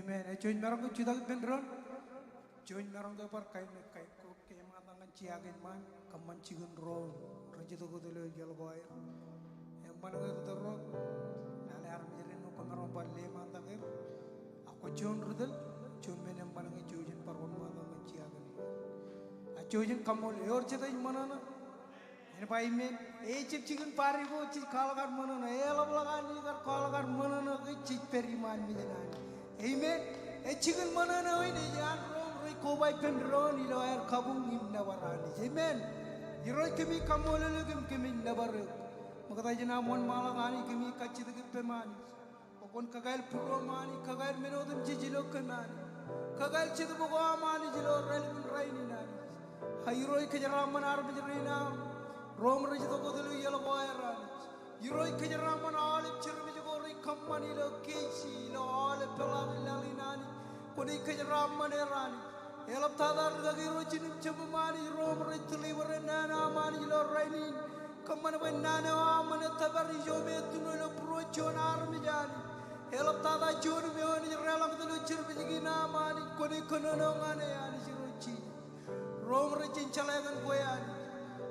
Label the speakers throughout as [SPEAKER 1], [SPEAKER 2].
[SPEAKER 1] Amen. Join merong ko chudak benron. Join merong ko par kay ko kay matangan ciagin man kaman cigun ro. Rajito ko tuloy gel boy. Yang mana ko taro. Nale armi jerin no kamerong balle matangir. Ako join rudel. Join men yang mana join par on matangan ciagin. A join kamol yor cheta mana na. Ini Pak Imin, cip cikin pari ko cip kalagar mana na, lagan ni kar kalagar mana na, cip periman milenan. Amen. Cikin mana na ini jangan rom roi kobai pendron ilo air kabung imna warani. Amen. Iroi kemi kamolele kemi nabaru. Makata jena mon malagani kemi kacit kepemani. Okon kagail puro mani, kagail menodem jijilo kenani. Kagail citu buko amani jilo relin raini nani. Hairoi kejaraman arba jerina. Rom rajito ko dulu yelo boyran. Yuroi kejaraman alip cermi jogori kammani lo kesi lo alip pelani lalinani. Kuni kejaraman erani. Elap tadar gagi rojinim cemani rom rajituli warenana amani lo rainin. Kammana wenana amani tabari jome tuno lo projon armi jani. Elap tada joni meoni relam dulu cermi jigina amani. Kuni konono ngane ani jiroci. Rom rajin calagan boyani.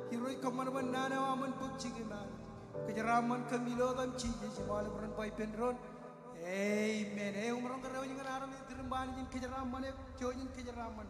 [SPEAKER 1] Hiroi kamar nana aman pukciginan kejaraman kamilo dam ciji jimale beran pai pendron amen umrong karaw nyen aram dirembani jin kejaraman e joyin kejaraman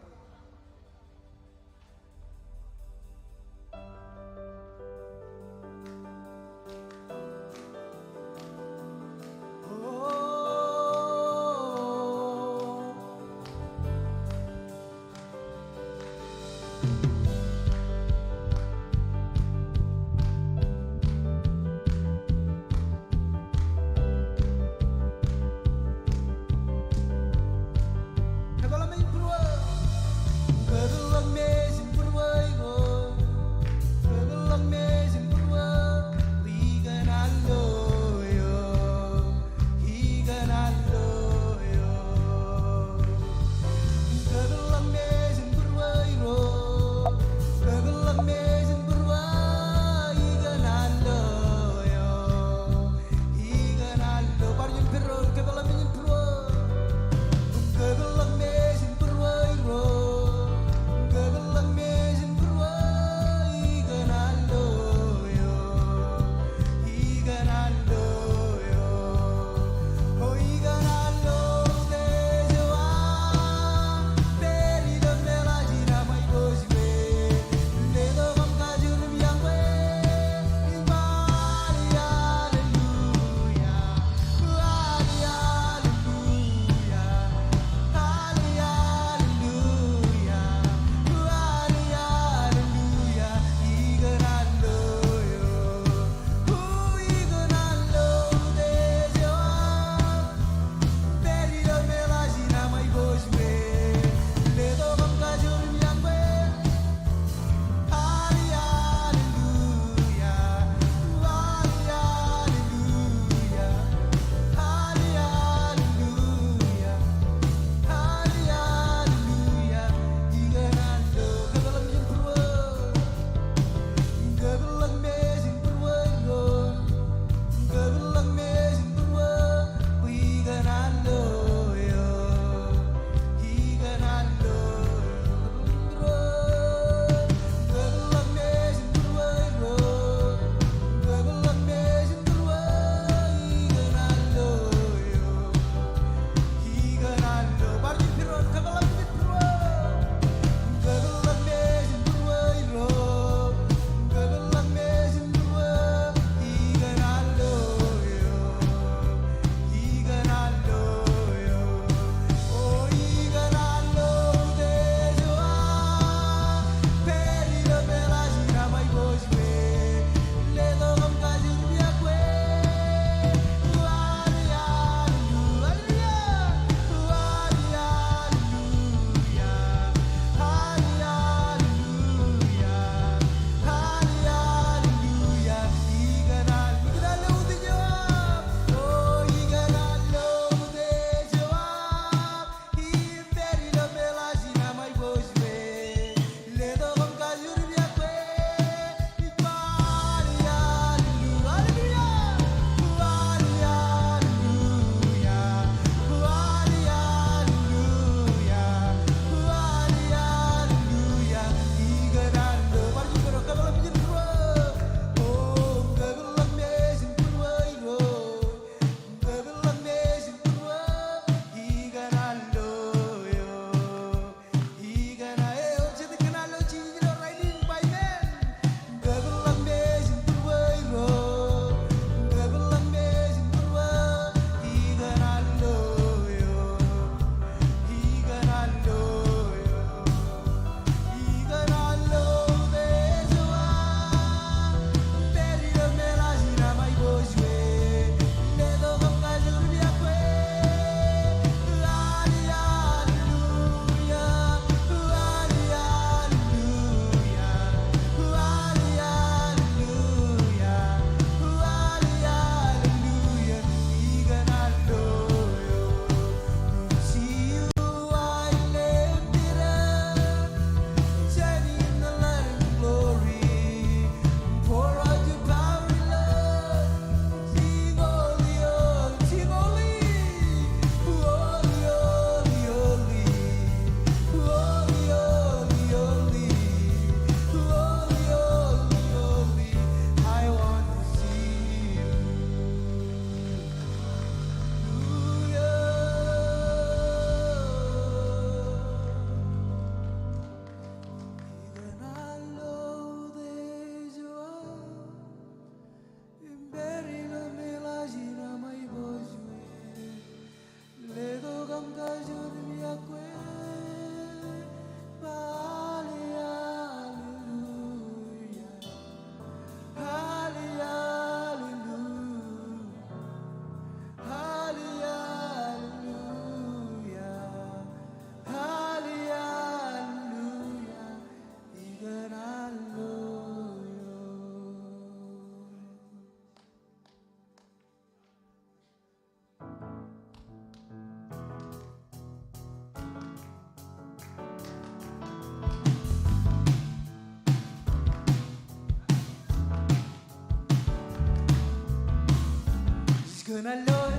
[SPEAKER 1] gonna love,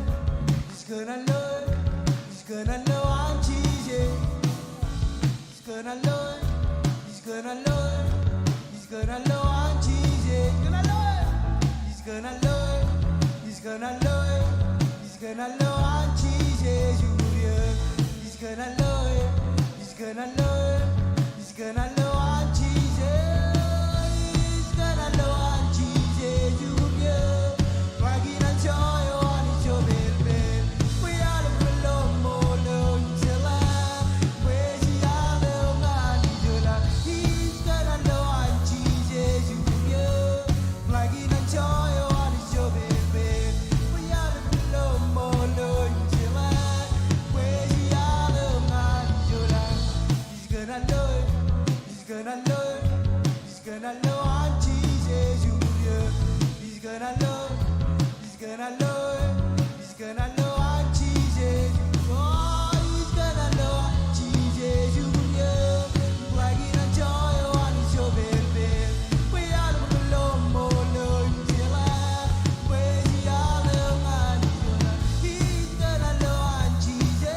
[SPEAKER 1] he's gonna love, he's gonna love and cheesy. He's gonna love, he's gonna love, he's gonna love and cheesy. He's gonna love, he's gonna love, he's gonna love and cheesy. He's gonna love, he's gonna love, he's gonna love and cheesy. He's gonna love and cheesy. Pagi nan joy on is your bed. We are the love more love sela. We see all the man idola. He's gonna love and cheesy. Pagi nan joy on is your bed. We are the love more love sela. We see all the man idola. He's gonna love, he's gonna love, he's gonna love and cheesy. He's gonna love. He's gonna love, he's gonna love and cheesy. Oh, he's gonna love and cheesy. Like in a joy, one is your baby. We are the love more love till where the other man is. He's gonna love and cheesy.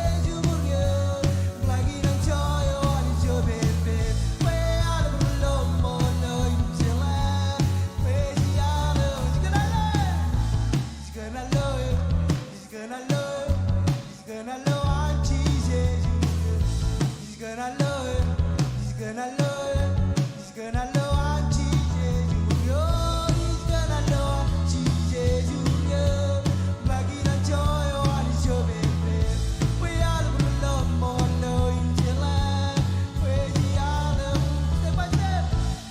[SPEAKER 1] Like in a joy, one is your baby. We are the love more love till where the other is gonna love. He's gonna love it, he's gonna love it, he's gonna love and cheesy. He's gonna love it, he's gonna love it, he's gonna love and cheesy. Oh, he's gonna love and cheesy. Like in a joy, one is your baby. We all love more love until where the other step by step.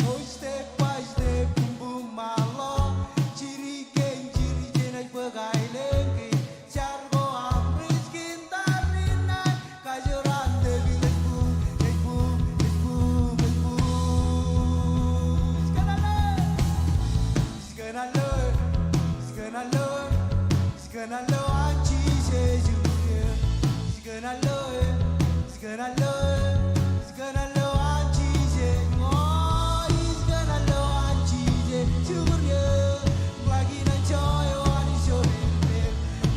[SPEAKER 1] Oh, step by step, boom boom my love. Ciri jenis begai lagi. Cargo amris kita rinai. Kajuran dewi lesbu, lesbu, lesbu, lesbu. He's gonna love, he's gonna love, he's gonna love, he's gonna love and cheesy. He's gonna love, he's gonna love, he's gonna love and cheesy. Oh, he's gonna love and cheesy. Lagi nan joy, one is your baby.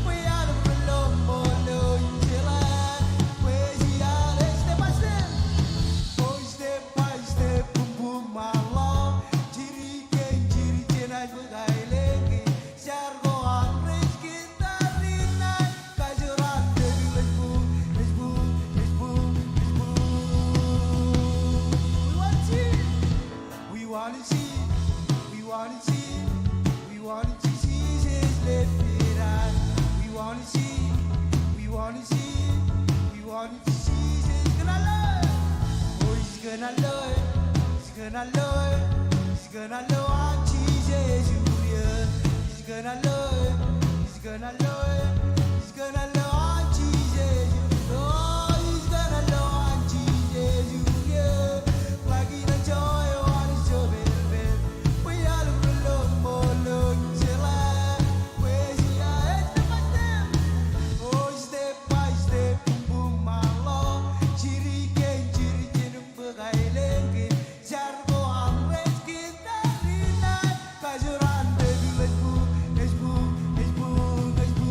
[SPEAKER 1] We are the love more love until where the other step by step. Oh, step by step, boom boom my love. Ciri jenis begai lagi. Cargo amris kita rinai. Kajuran dewi lesbu, lesbu, lesbu, lesbu. We wanna see, we wanna see, we wanna see his left eye. We wanna see, we wanna see, we wanna see his gonna love. Oh, he's gonna love, he's gonna love, he's gonna love and cheesy. He's gonna love, he's gonna love, he's gonna love and cheesy. Oh, he's gonna love and cheesy. Like in a joy, one is your baby. We all love more love till where the other step by step. Oh, step by step, boom boom my love. Ciri jenis begai lagi. Cargo amris kita rinai. Kajuran dewi lesbu, lesbu, lesbu, lesbu.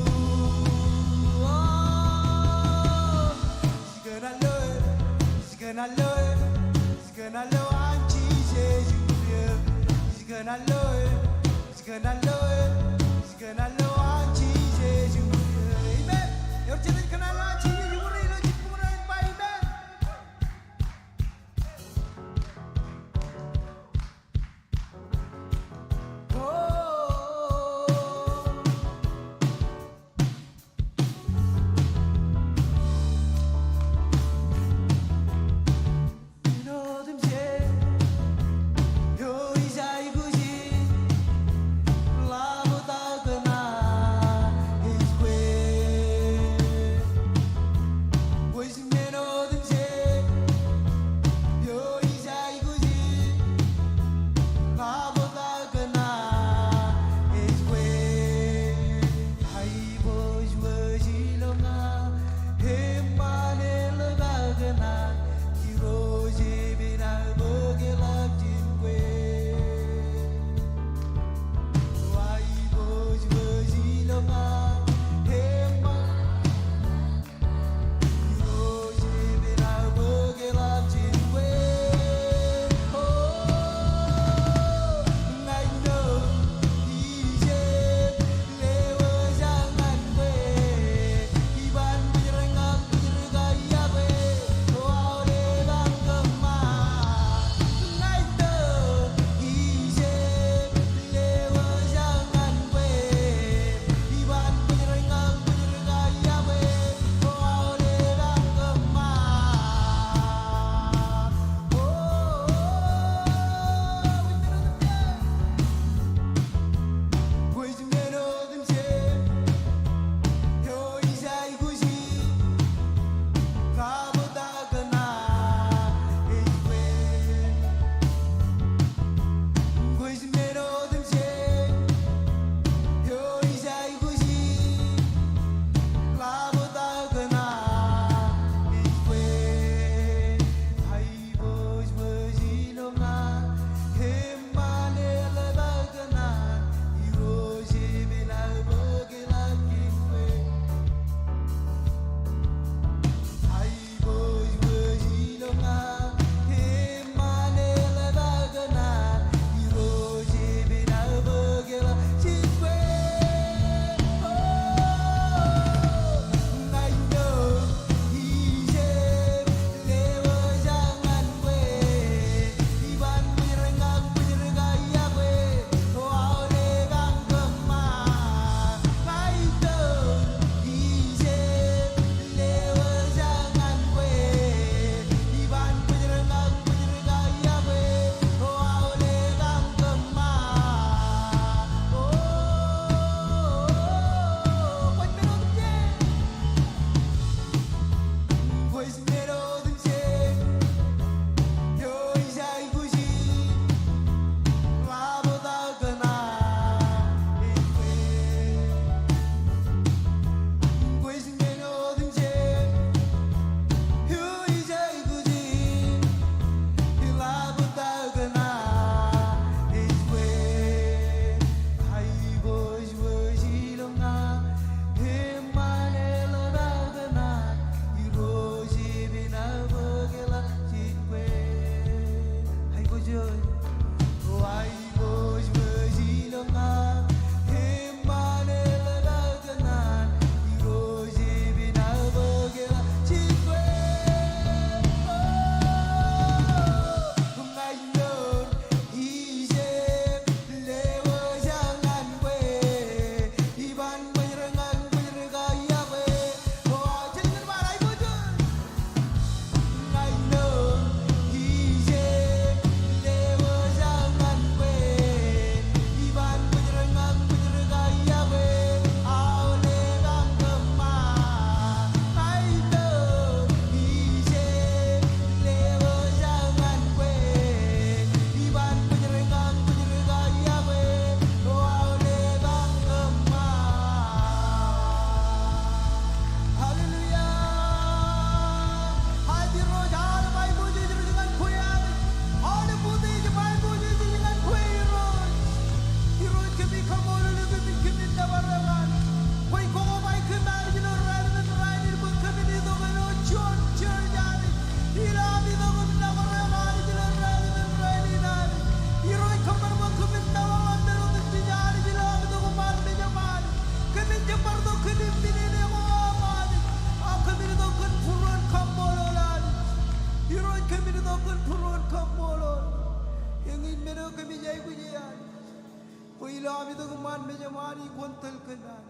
[SPEAKER 1] ilabi to man me jamani kontel kenan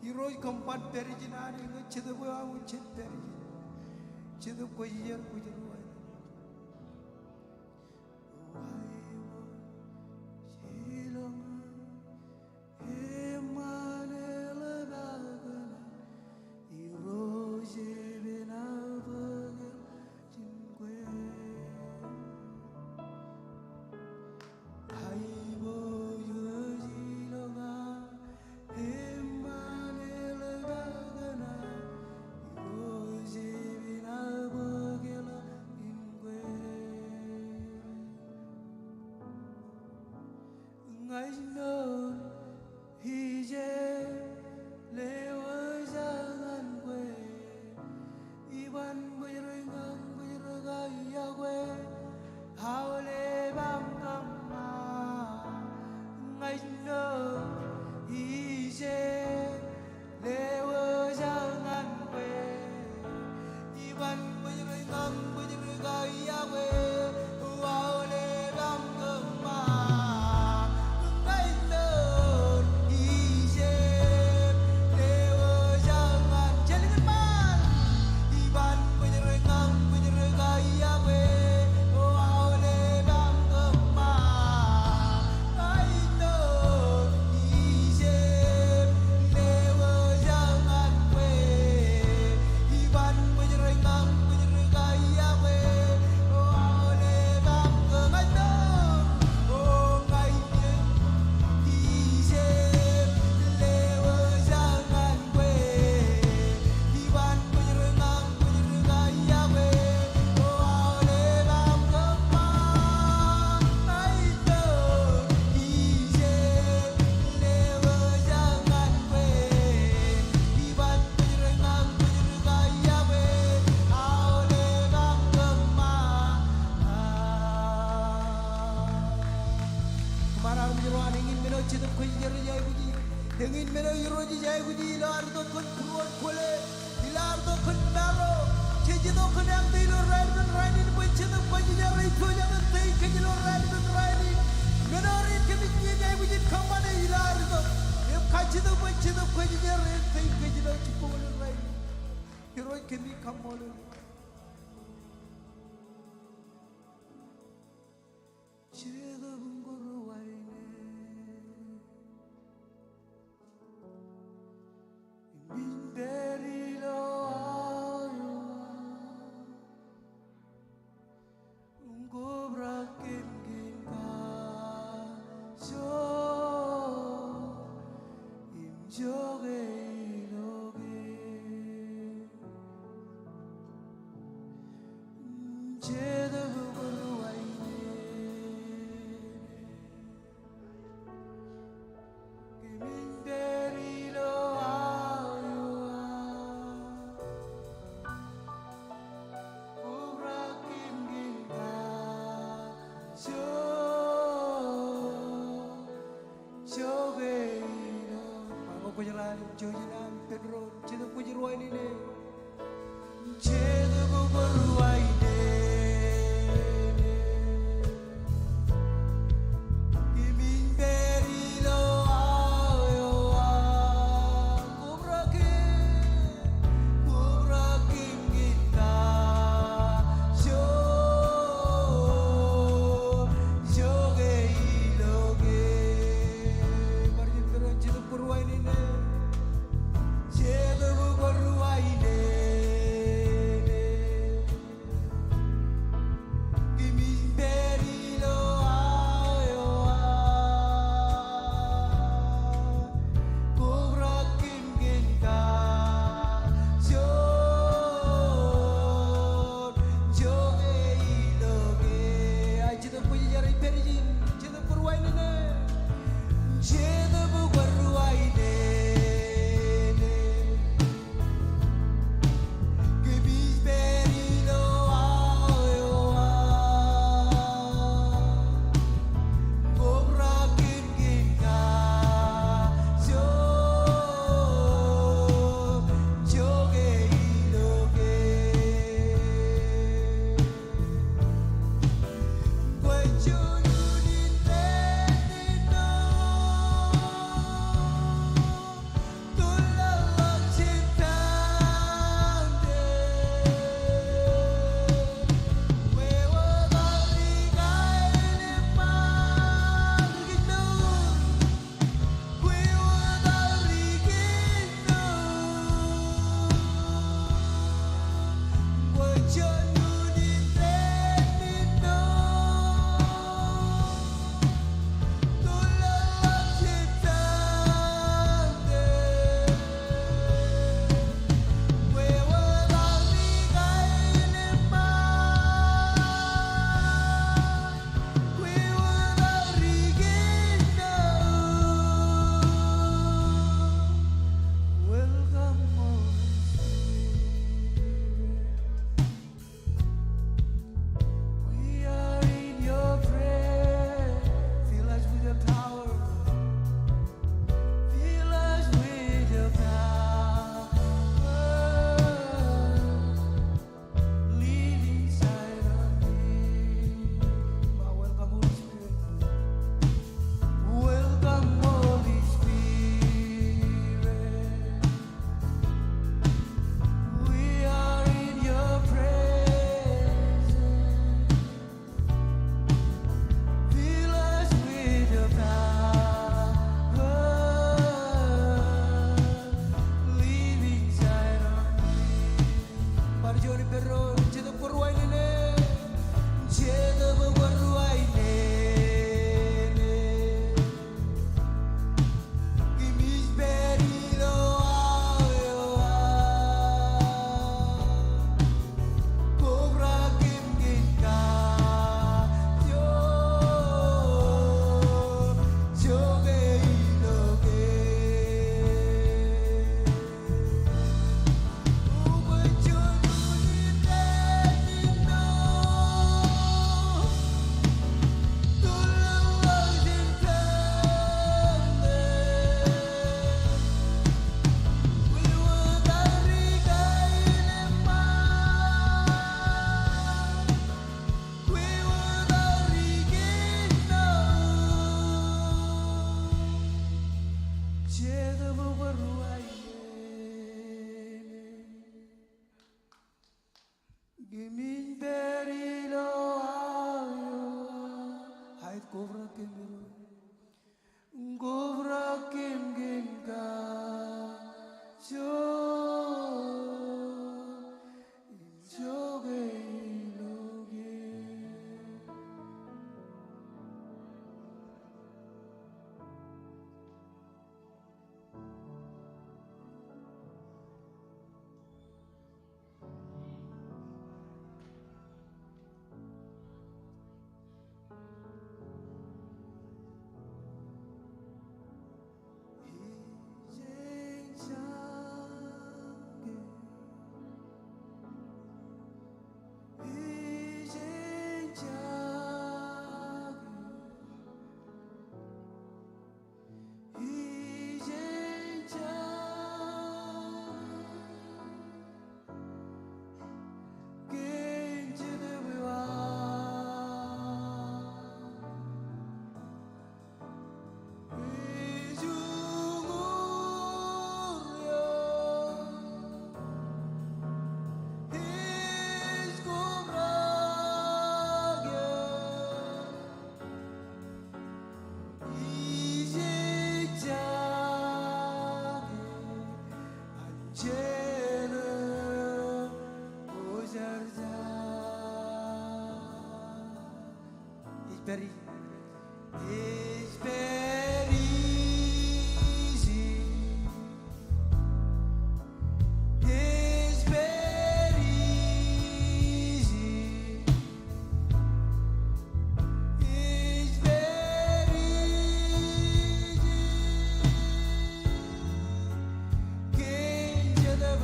[SPEAKER 1] hiroj kampat perijinani ngechede bo amu chet periji chede ko yer ko jeru Dengin meno yuroji jai guji ilar do kun kruat kole ilar do kun naro keji do kun yang tilo raidun raidin pencet panji jari itu jangan tei keji do raidun raidin menori kemiknya jai guji kamane ilar do em kaji do pencet panji jari tei keji do cipol raidin hiroi kemik kamole Cheda bunguru waine Minderilo ayo Ngobrakin ginka So Imjoge iloge Cheda bunguru waine Minderilo Jojinan Pedro Cina kujiruai ini Cina kujiruai ini Kiming berilo ayo Kubrakin kita Joge iloge Marjin terus Cina kujiruai ini Cheda bugoru waine It's very easy. It's very easy. It's very easy. Quem te deu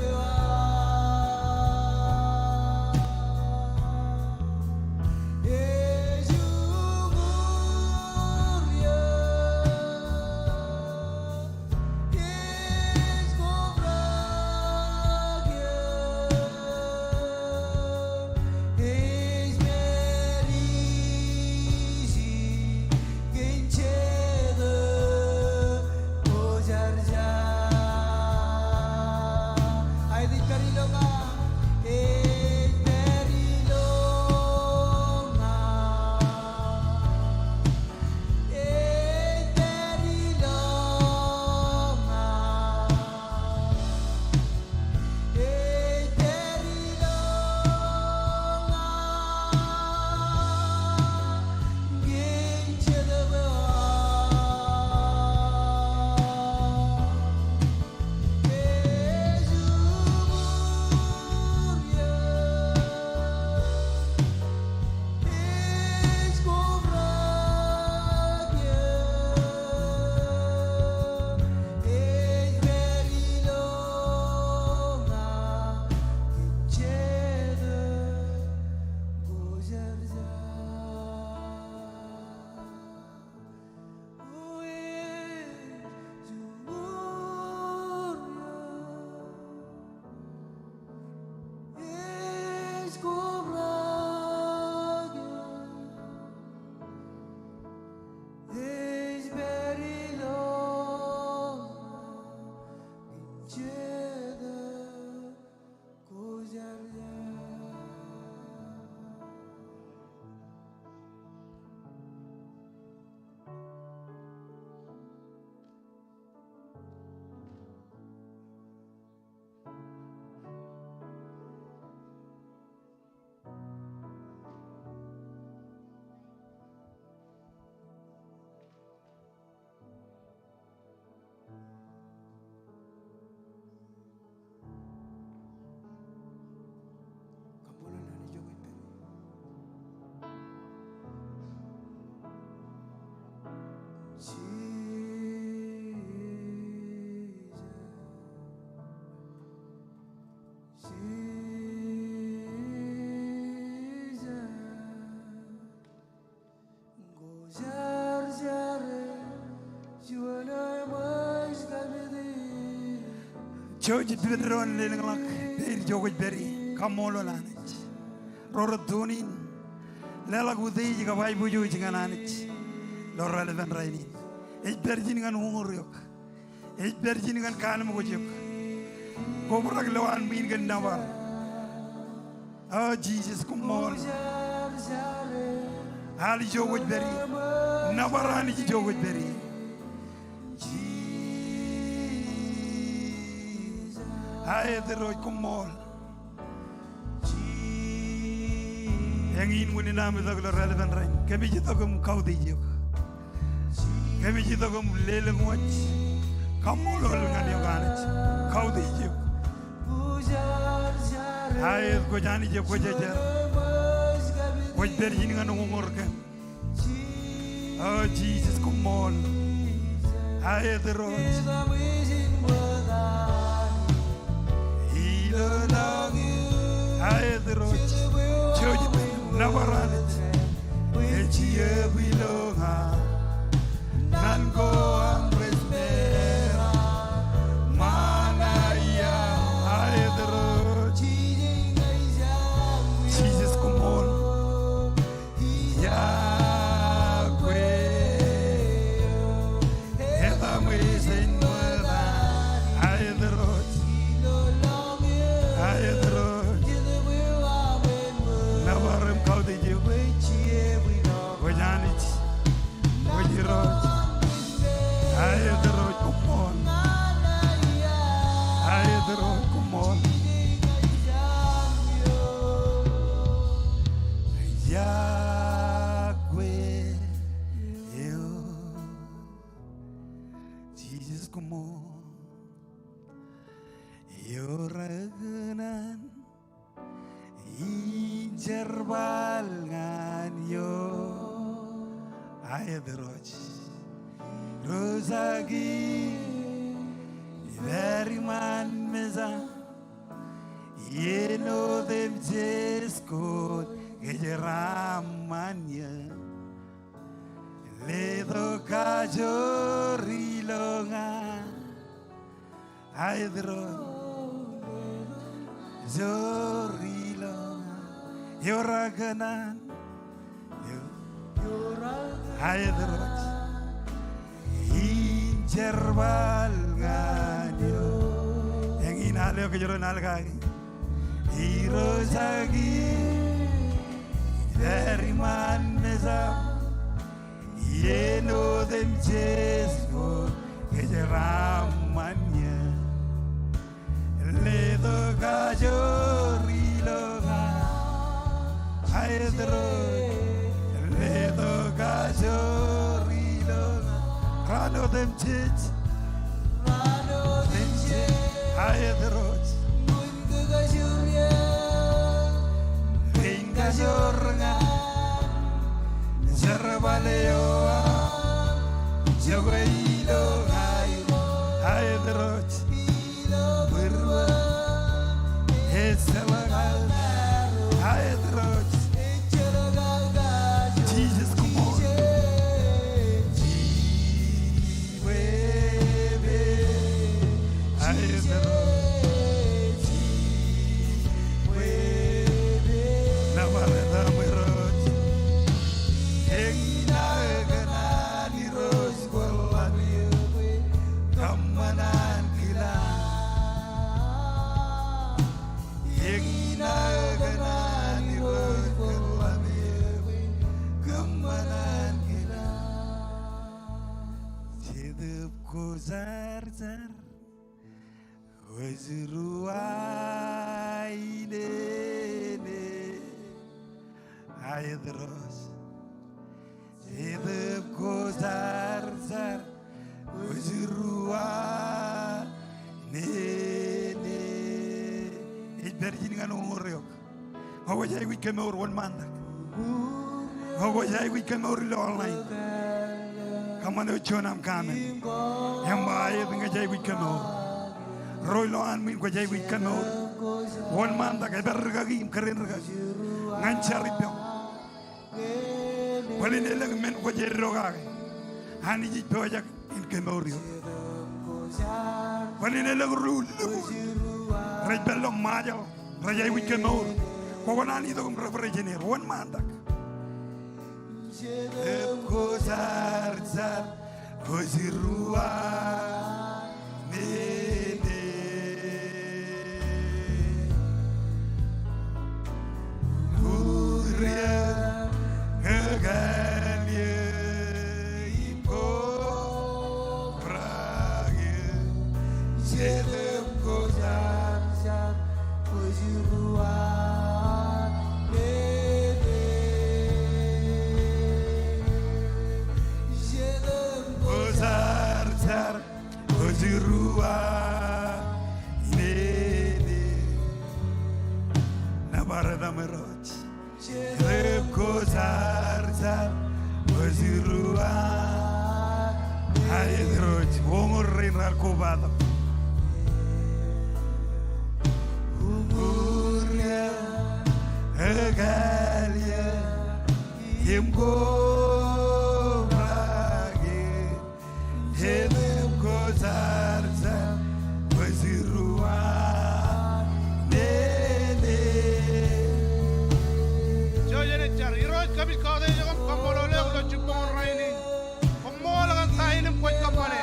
[SPEAKER 2] George Bedron Lilak, Bear George Berry, Kamolo Lanich, Rorotunin, Lelagudi, Gawai Buju Jingananich, Laura Levan Raini, H. Bergin and Hunguriok, H. Bergin and Kanamujuk, Gobrak Loan Mingan Navar. Oh, Jesus, come on. Ali George Berry, nabarani ji jogo beri ay dero kumol yang ingin muni nama daglo relevan rain kami ji togum kaudi jok kami ji togum leleng wach kamulol ngani yoganach kaudi jok ay ko jani je ko jajar ko beri ni ngano ngorkan oh Jesus kumol ay dero ay dero joji nabaranit echiye bilonga nango amresmera manaya ay dero Jesus kumol Yahweh edamisen mala ay dero nabarem kau dije wajanit wajirot ayedro kumon Yahweh yo Jesus kumon yo raganan Ijerbal ngan yo ayedroj rozagi very man meza yeno dem jeskot gejeramanya ledo kajori longa ayedroj zori yoraganan ayedrot injerbal ganyo yang inaleo ke jero nalgai irosagi dari man meza yeno dem jesko kejeramanya ledo kajori longa ayedro ledo gajori longa rano dem chich ayedro mungu gajuria ringa jornga zerbaleo jogueilo ayedro berwa eselagal ayedro Jesus, come on. Zar wazruaine ayedros edep kozar wazruaine berjin ngano ngoryok hawa jay wi kemor won mandak hawa jay wi kemor lo online kamano chonam kamen yang baik dengan jai wikano roy lo an min ko jai wikano won man da bergagi keren regagi ngancari pyo walin elang men ko jai roga hani ji pojak in kemorio walin elang rul rej bello majo rajai wikano ko wanani do rejener won man da zar Hozirua nene Huria gagalye Jedemko zar Pujiruan Dede Jedemko zar Pujiruan Dede Nabarada meroj Jedemko zar Pujiruan Ayedroj Wongor rinal kubado Galia Yemgo Brage Jedemko Zarza Wazirua Nene
[SPEAKER 3] Jojene jar iroj kabis kade jagam kamolo le ulo chupon raini kamolo kan tainim koi kamale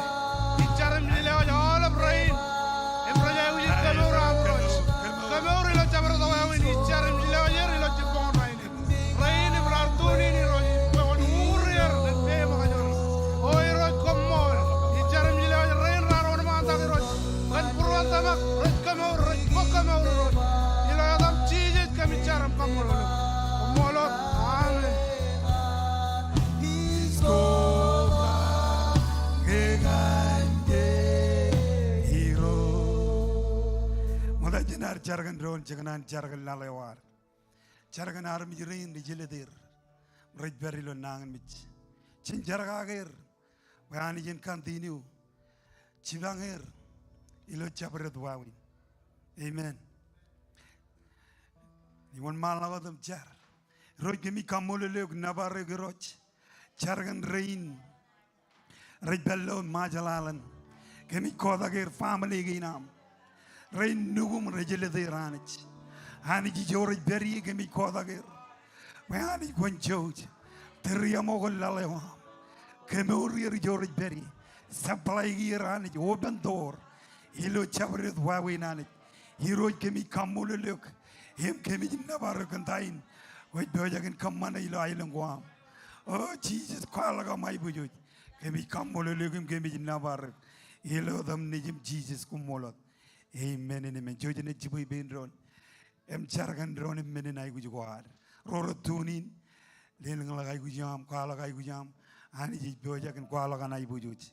[SPEAKER 3] icharam lile wajal rain emraja uji kamora amroj kamora lo chabro dawa wini icharam lile wajal lo chupon raini rain brartuni ni roj pon urier de pe magajor o iroj kamol icharam lile wajal rain raron manta iroj kan purwan tamak roj kamora roj ilo adam chije kamicharam kamolo kamolo amen
[SPEAKER 2] Jenar jargan ron janganan jargan lalewar jargan arm jirin di jeledir raj berilo nangan mich chin jarga ager bayani jen continue chibanger ilo chabret wawin amen Iwan malaga dam jar roj gemi kamole leog nabare geroj jargan rein raj bello majalalan gemi kodager family ginam Rain nugum rejele de ranich. Hani jijore beri gemi kodager. Hani gwanjoj. Teriamogol lalewa. Kemuri rejore beri. Supply ranich open door. Hilo chabret wawe nanich. Hero gemi kamule look. Him kemi nabaru kantain. Wait bojagan kamana ilo island. Oh Jesus kwalaga mai bujoj. Kemi kamule look him kemi nabaru. Hilo dam nijim Jesus kumolot. Amen and amen. Jojo ne jibu ibin ron. Jargan ron imene na igu juar. Roro tunin. Lelang lagai gu jam. Kuala gai gu jam. Ani jibu jagan kuala kana ibu juj.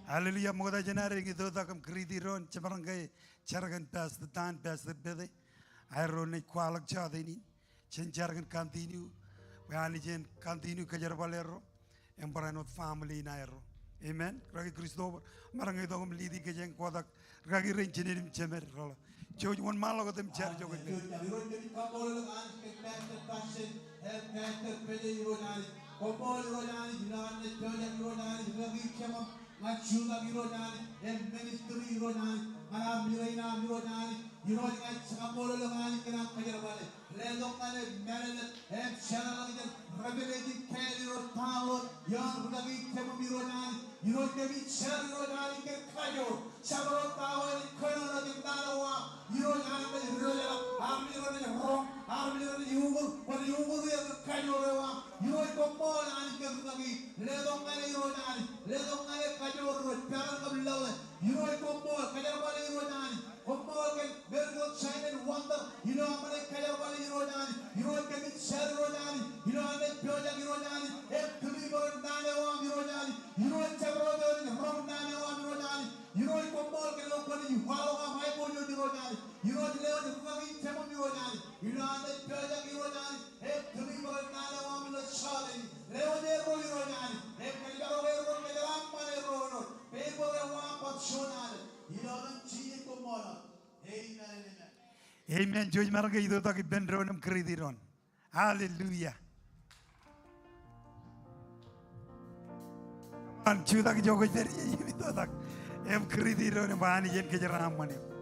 [SPEAKER 2] Hallelujah. Moga jenare gitu takam kriti ron cemarangkai caragan pas tan pas bede. Air ne kualak cade ini. Caragan continue. Bayani jen continue kejar balero. Emperanot family na air. Amen. Ragi Kristo marangai takam lidi kejeng kuadak. Ragi rencenim cemer rola. Jauh one malah kotem cer joget.
[SPEAKER 4] Machuga Mironani, and Ministry Ronani, Madame Mirena Mironani, Ironian Samolo Lomani, Kanapayavale, Ledokan, Maryland, and Shannon, Revelating Kelly or Tower, Young Rudavi Mironani, Ironian Ronani, Kayo, Shabro Tower, and Colonel of the Nalawa, milirani wrong, milirani yugur, wan yugur ya kajore Iroi komol ani kagagi, ledong ngane iroi nani, ledong ngane kajor, peran kabilawe, iroi komol, kajar bali iroi nani, komol kan miracle sign and wonder, amane kajar bali iroi nani, iroi kan share iroi nani, ane pyoja iroi nani, kuli baran nane wa iroi nani, chabro iroi rom nane wa iroi nani, komol kan lokani halo wa mai ko iroi nani, leon kagagi chamo iroi nani, ane pyoja iroi nani, kuli baran nane wa Shali, Leone Roy Nani, Kajaro Ron, Kajaramane Rono, Paper and Wampat Shonal, Ilan Chi Komora. Amen.
[SPEAKER 2] Amen. Joy Marga itu tak benderonam krediron. Hallelujah. An cuda ki jogo dari itu tak krediron bahani jen kejaramane.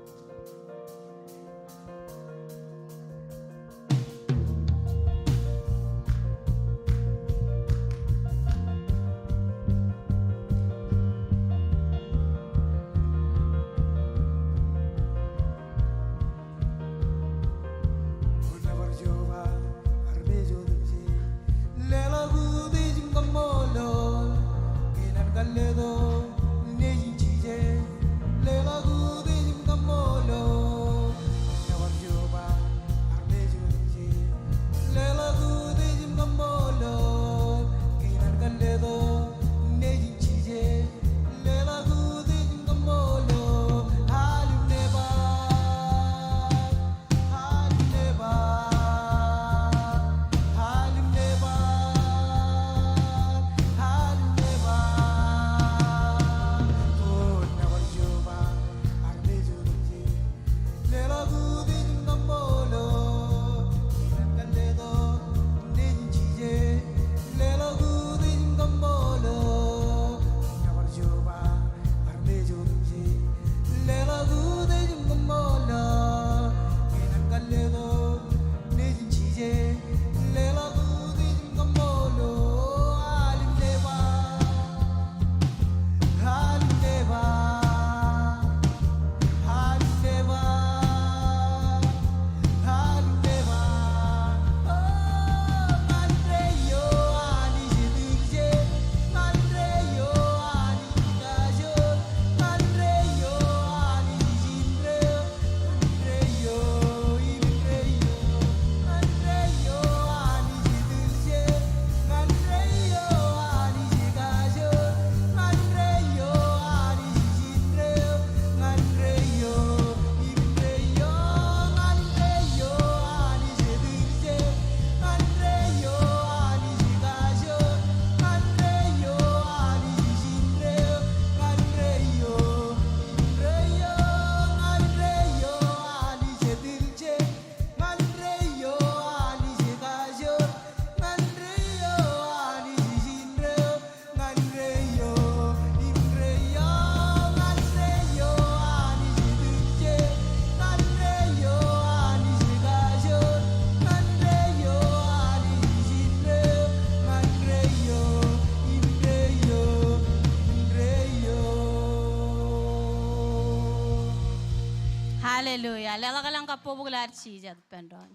[SPEAKER 5] Hallelujah. Lela kalang kapobular chijat pendon.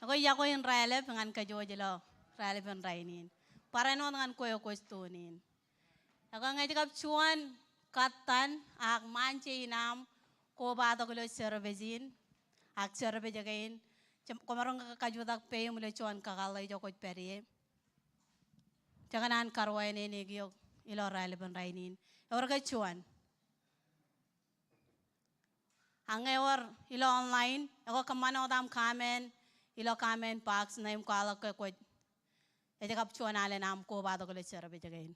[SPEAKER 5] Ako yako in rale pengan kajojelo rale pen rainin. Para no dengan koyo koistonin. Ako ngaji kap cuan katan ak manche inam ko bato kulo servezin ak servejagain. Komarong kajudak pe mulai cuan kakalay joko perie. Janganan karwain ini gyo ilo rale pen rainin. Orang cuan. Angewar ilo online, ako kamano dam kamen, ilo kamen box na yung kala ko ko. Ete kap chuan ale nam ko bato ko le serabe jagain.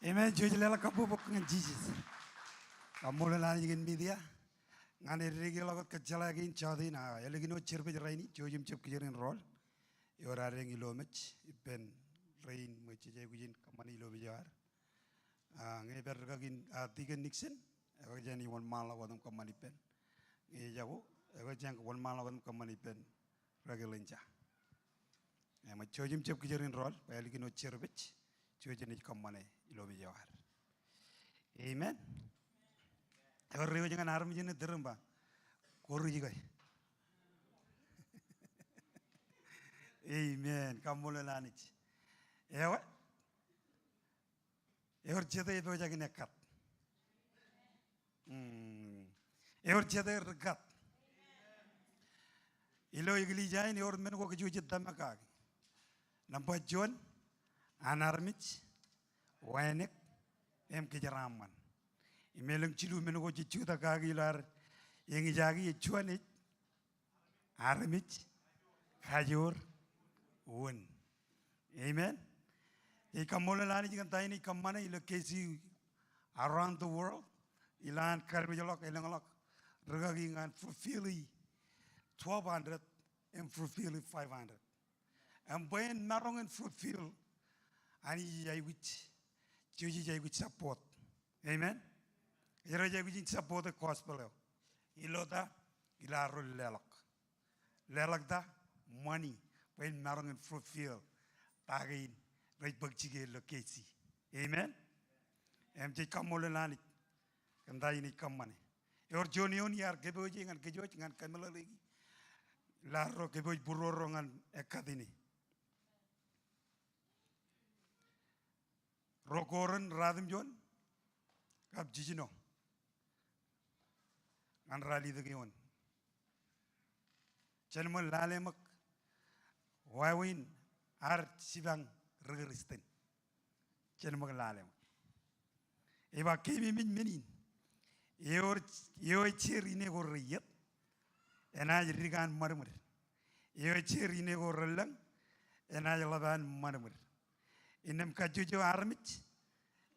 [SPEAKER 2] Amen. Joji lela kapu bok ngan Jesus. Kamula la ingin media. Ngane regi lagot kecala gin chadi na. Elegi no cerpe raini. Jojim cep kijerin roll. Yora rengi lomech. Ipen rain meche jegujin kamani lo bijar. Ngai berga gin tiga Nixon. Ego jani one mala wadam kamani pen. Ngai jago. Ego jang one mala wadam kamani pen. Ragi lenca. Ema jojim cep kijerin roll. Elegi no cerpech. Jojini kamane ilo bijar. Amen. Ego rewa jangan aram jene deramba. Koru jigai. Amen. Kamule lanich. Ewa. Eor jeda ebo jagi nekat. Eor jeda regat. Ilo igli jain eor men ko keju jeda makag. Nampak John anarmich wanek em kejaraman. Imeleng cilu men ko cicu ta kagi lar yang ijagi cuanit armich kajur won. Amen. Ikamola lani jangan tanya kamana ilo kesi around the world ilan karbijalok ilangalok regagi ngan fulfilli 1200 and fulfilli 500. And when narong and fulfill ani jai which juji jai which support. Amen. Ira jai which support the gospel. Ilota ilaro lelak. Lelak da money when narong and fulfill tagain right bagchige lokesi. Amen. MJ kamole lani kamdai ni kamane. Yor jonion yar geboji ngan gejoj ngan kamela lagi. Laro geboj buroro ngan ekadini. Rokoran radim jon kap jijino ngan rali degion. Cenmal lalemak wawin ar sibang regeristen. Cenmal lalem. Eba kemi menin. Yor cherine go riyet. Enaj rigan marmur. Yor cherine go relang. Enaj laban marmur. Inem kajujo armich.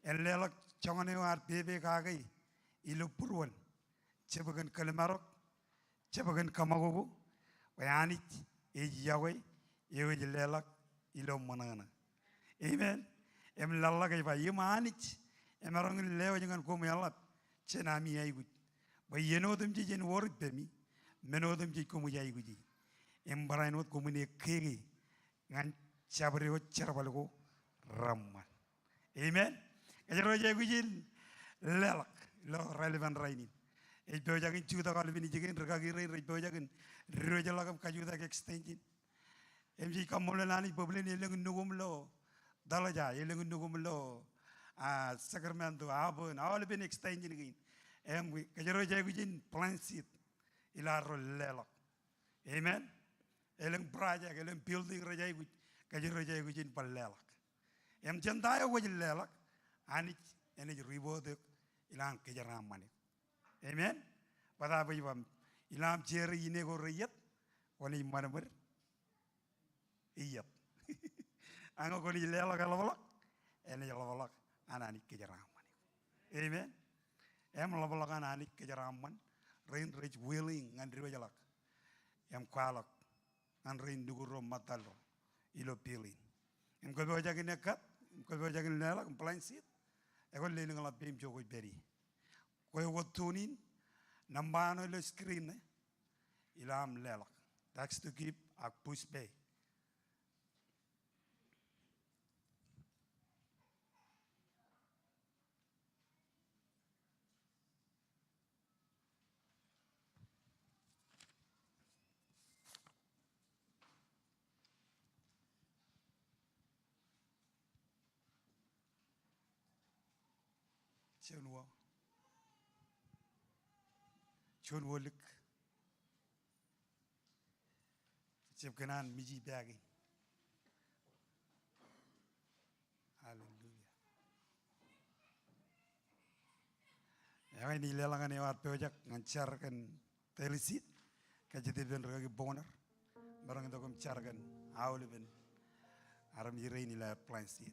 [SPEAKER 2] Enlelak chongane ar bebe kagai. Ilu purwan. Cebagan kalimarok. Cebagan kamagogo. Wayanich. Ejiyawe. Ewe lelak. Ilo manana. Amen. Em lalagai ba yemanich. Emarang lewa jangan komealat. Cenami aigut. Ba yenodem jijen worit bemi. Menodem jij komu jaiguji. Em barainot komune kege. Ngan cabreo cerbalgo. Ramman. Amen. Kajaro jaigujin lelak. Lo relevant rainin. Ejbo jagin cuta kalau bini jagin regagi rei ejbo jagin roja lagam kajuta ke extension. MJ kamole lani poblen eleng nugum lo dalaja eleng nugum lo Sacramento Auburn all been extension again. Kajaro jaigujin plan seat ilaro lelak. Amen. Eleng praja eleng building raja iguj kajaro jaigujin palelak. Em jandaya wajil lelak anich enej ribodek ilang kejaramane. Amen. Pada apa ibam ilam jeri ini go riyat wani marmer iyat. Ango ko ni lelak alabalak enej alabalak anani kejaramane. Amen. Em alabalak anani kejaraman rain rich willing ngan riwajalak. Em kwalak ngan rain duguro matalo ilo pilin. Em ko bojagin nekat, em ko bojagin lelak plan sit. Ego leni ngala pem jogo beri. Koy wotunin nambano le screen ilam lelak. That's to keep a push bay. Chunwo lik. Chep kanan miji bagi. Hallelujah. Yang ini lelangan yang arpe ojak ngancarkan telisit. Kajiti ben ragi bonar. Barang itu kum carkan awal ben. Aram jirai nilai plan seat.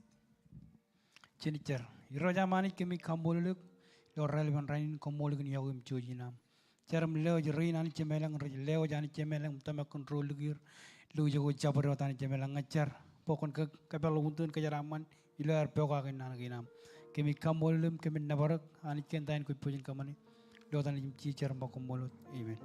[SPEAKER 1] Chinicher. Iroja mani kemi kamboluk. Lo relevant rain kamboluk ni yagum chojinam. Charam leo jerain ani cemelang leo jani cemelang utama control lugir. Lu jago cabar tani cemelang ngajar. Pokon ke kapal untun kejaraman. Ilar peka kenan ginam. Kemi kambolum kemi nabarak ani kentain kui pujin kamani. Lo tani cicer makambolut. Amen.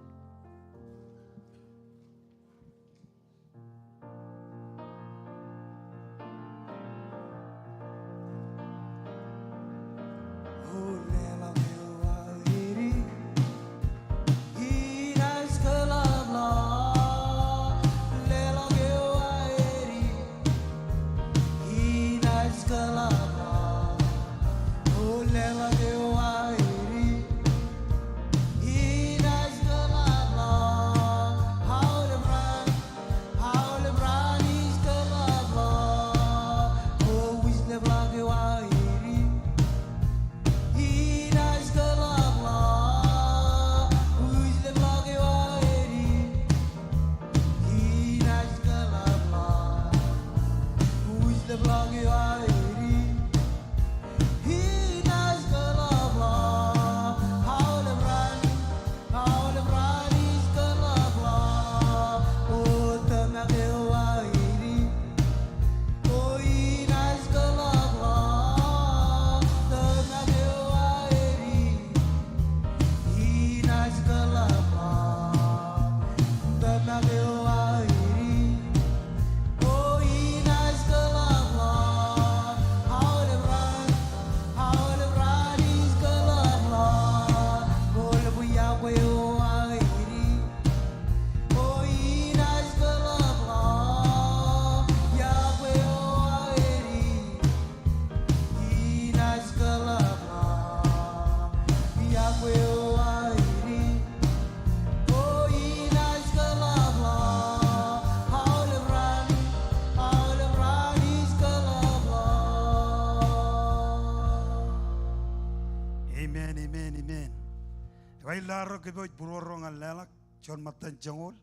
[SPEAKER 2] Laro ke boy burorong al lelak John matan jangol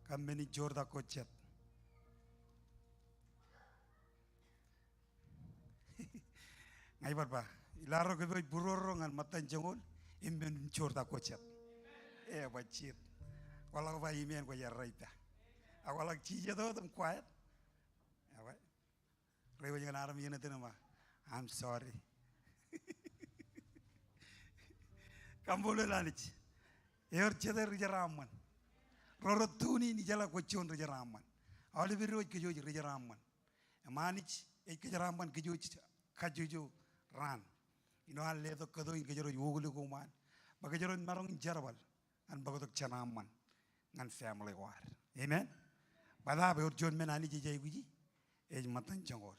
[SPEAKER 2] kami jorda kocet. Ngai barba. Laro ke boy burorong al matan jangol imben jorda kocet. Bacit. Kalau ba imen ko yarraita. Awala cija do tum quiet. Awa. Rewa jangan aram yena tenama. I'm sorry. Kambole lanich. Cheder rijaraman. Rorotuni ni jala kochon rijaraman. Awali biru kejo rijaraman. Manich kejaraman kejo kajujo ran. Ino hal leto kado in kejaro yugulu kuman. Bagajaro marong jarabal. An bagotok chanaman. Ngan family war. Amen. Bada be urjon men ani jijay guji. Matan jangol.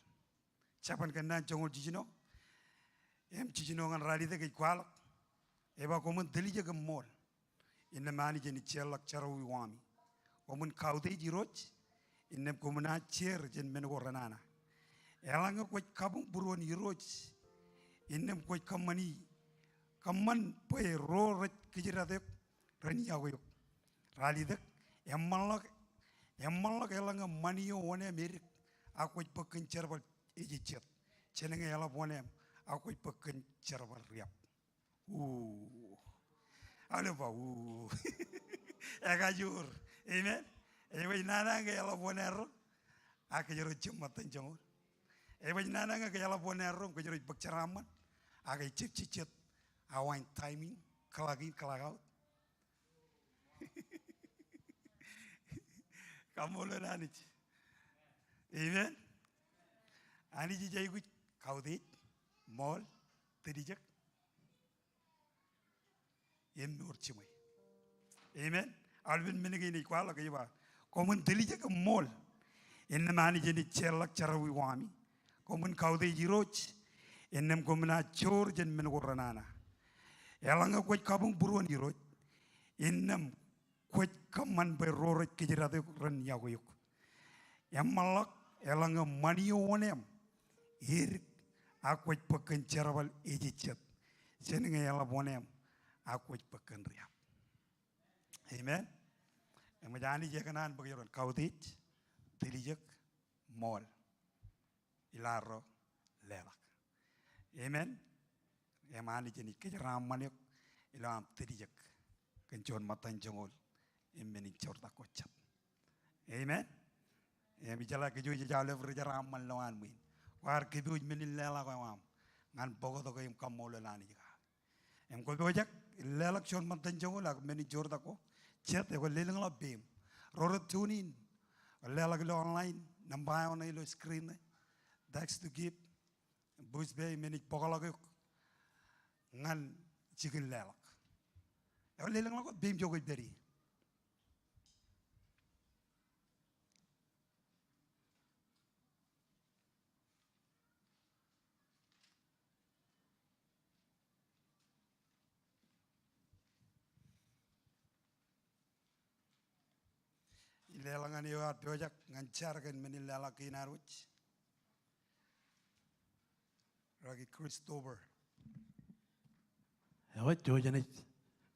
[SPEAKER 2] Chapan kandan jangol jijino. Jijino ngan rali de kwalak. Eba komun delija ke mall. Inna mani jeni chelak charawi wami. Komun kaude jiroch. Inna komuna cher jen mengo ranana. Elanga koi kabung buruan jiroch. Inna koi kamani. Kaman poe ro rech kijiradek. Rani awayok. Rali dek. Emmalak elanga maniyo one Amerik. Aku pakken cherbal ejichet. Chenenge ela one. Aku pakken cherbal riap. Alupa, Agajur, amen. Ewa nana nga yala bonero, aka jero matan jangol. Ewa nana nga yala bonero, ka jero bakcharaman, aka chip, awain timing, kalagin kalagaut. Kamolo nanich, amen. Ani jijay gut kaudit, mall, tedijak. Urchimay. Amen. Alvin menigini kwala kayba. Komun delija ka mall. Inna mani jeni chelak charawi wami. Komun kaude jiroch. Innem komuna chor jen mengoranana. Elanga kwaj kabung buruan jiroch. Innem kwaj kaman bay rorot kijirade ran yagoyuk. Yamalak elanga maniyo onem. Hirik akwaj pakan charawal ejichet. Seninga yala bonem. Aku pakan riap. Amen. Yang menjadi jekanan bagi orang kaudit, tilijak, mall, ilaro, lelak. Amen. Emani jeni kejaram maniok ilam tedijak kenjon matan jongol emeni chorta kocap. Amen. Emi jala keju jale berjaram malwan min. War keju menin lela kawam ngan bogo to kayum kamolo lani jika. Em ko bojak lelak chon matan jongol ak meni chorta ko chat e ko lelang la bem. Rorot tunin lelak lo online nambay on ilo screen. That's to give. Bus bay meni pokalak ngan chicken lelak. E lelang la ko bem jogo dari. Lelangan yo at project ngancar kan menilala kinaruch. Ragi Christopher.
[SPEAKER 4] Awat jojane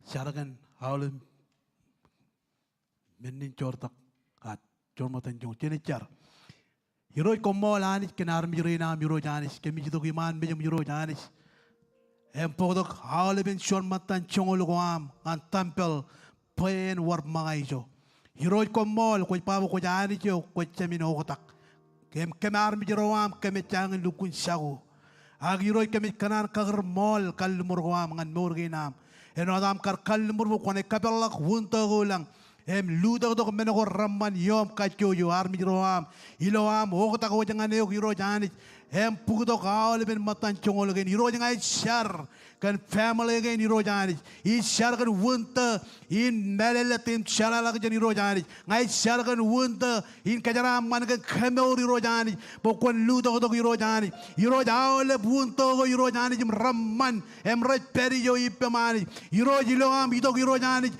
[SPEAKER 4] syaragan haulun menin cortak at cormatan jong jene car. Hiroi komo lanis kenar mirina miro janis kemi jitu iman bejam miro janis. Empodok haulun cormatan jongol goam an tampel pen war mangaijo. Hiroi komol ko pabo ko janis yo ko chamino kotak. Kemar miroam kemechang lukun sago. Agiroi kami kanan kager mol kalmur goam ngan morginam. Eno adam kar kalmur ko ne kapelak hunta golang. Luda dok menoko ramman yom kachoyo armi roam. Iloam okta ko jangan yo hiro janit. Pugdo kaol ben matan chongol gen hiro jangan shar kan family gen hiro janit. I shar kan hunta in melelatim shalala gen hiro janit. Ngai shar kan hunta in kajaram man kan khamor hiro janit. Pokon luda dok hiro janit. Hiro jaole hunta go hiro janit ramman ret periyo ipemani. Hiro jiloam idok hiro janit.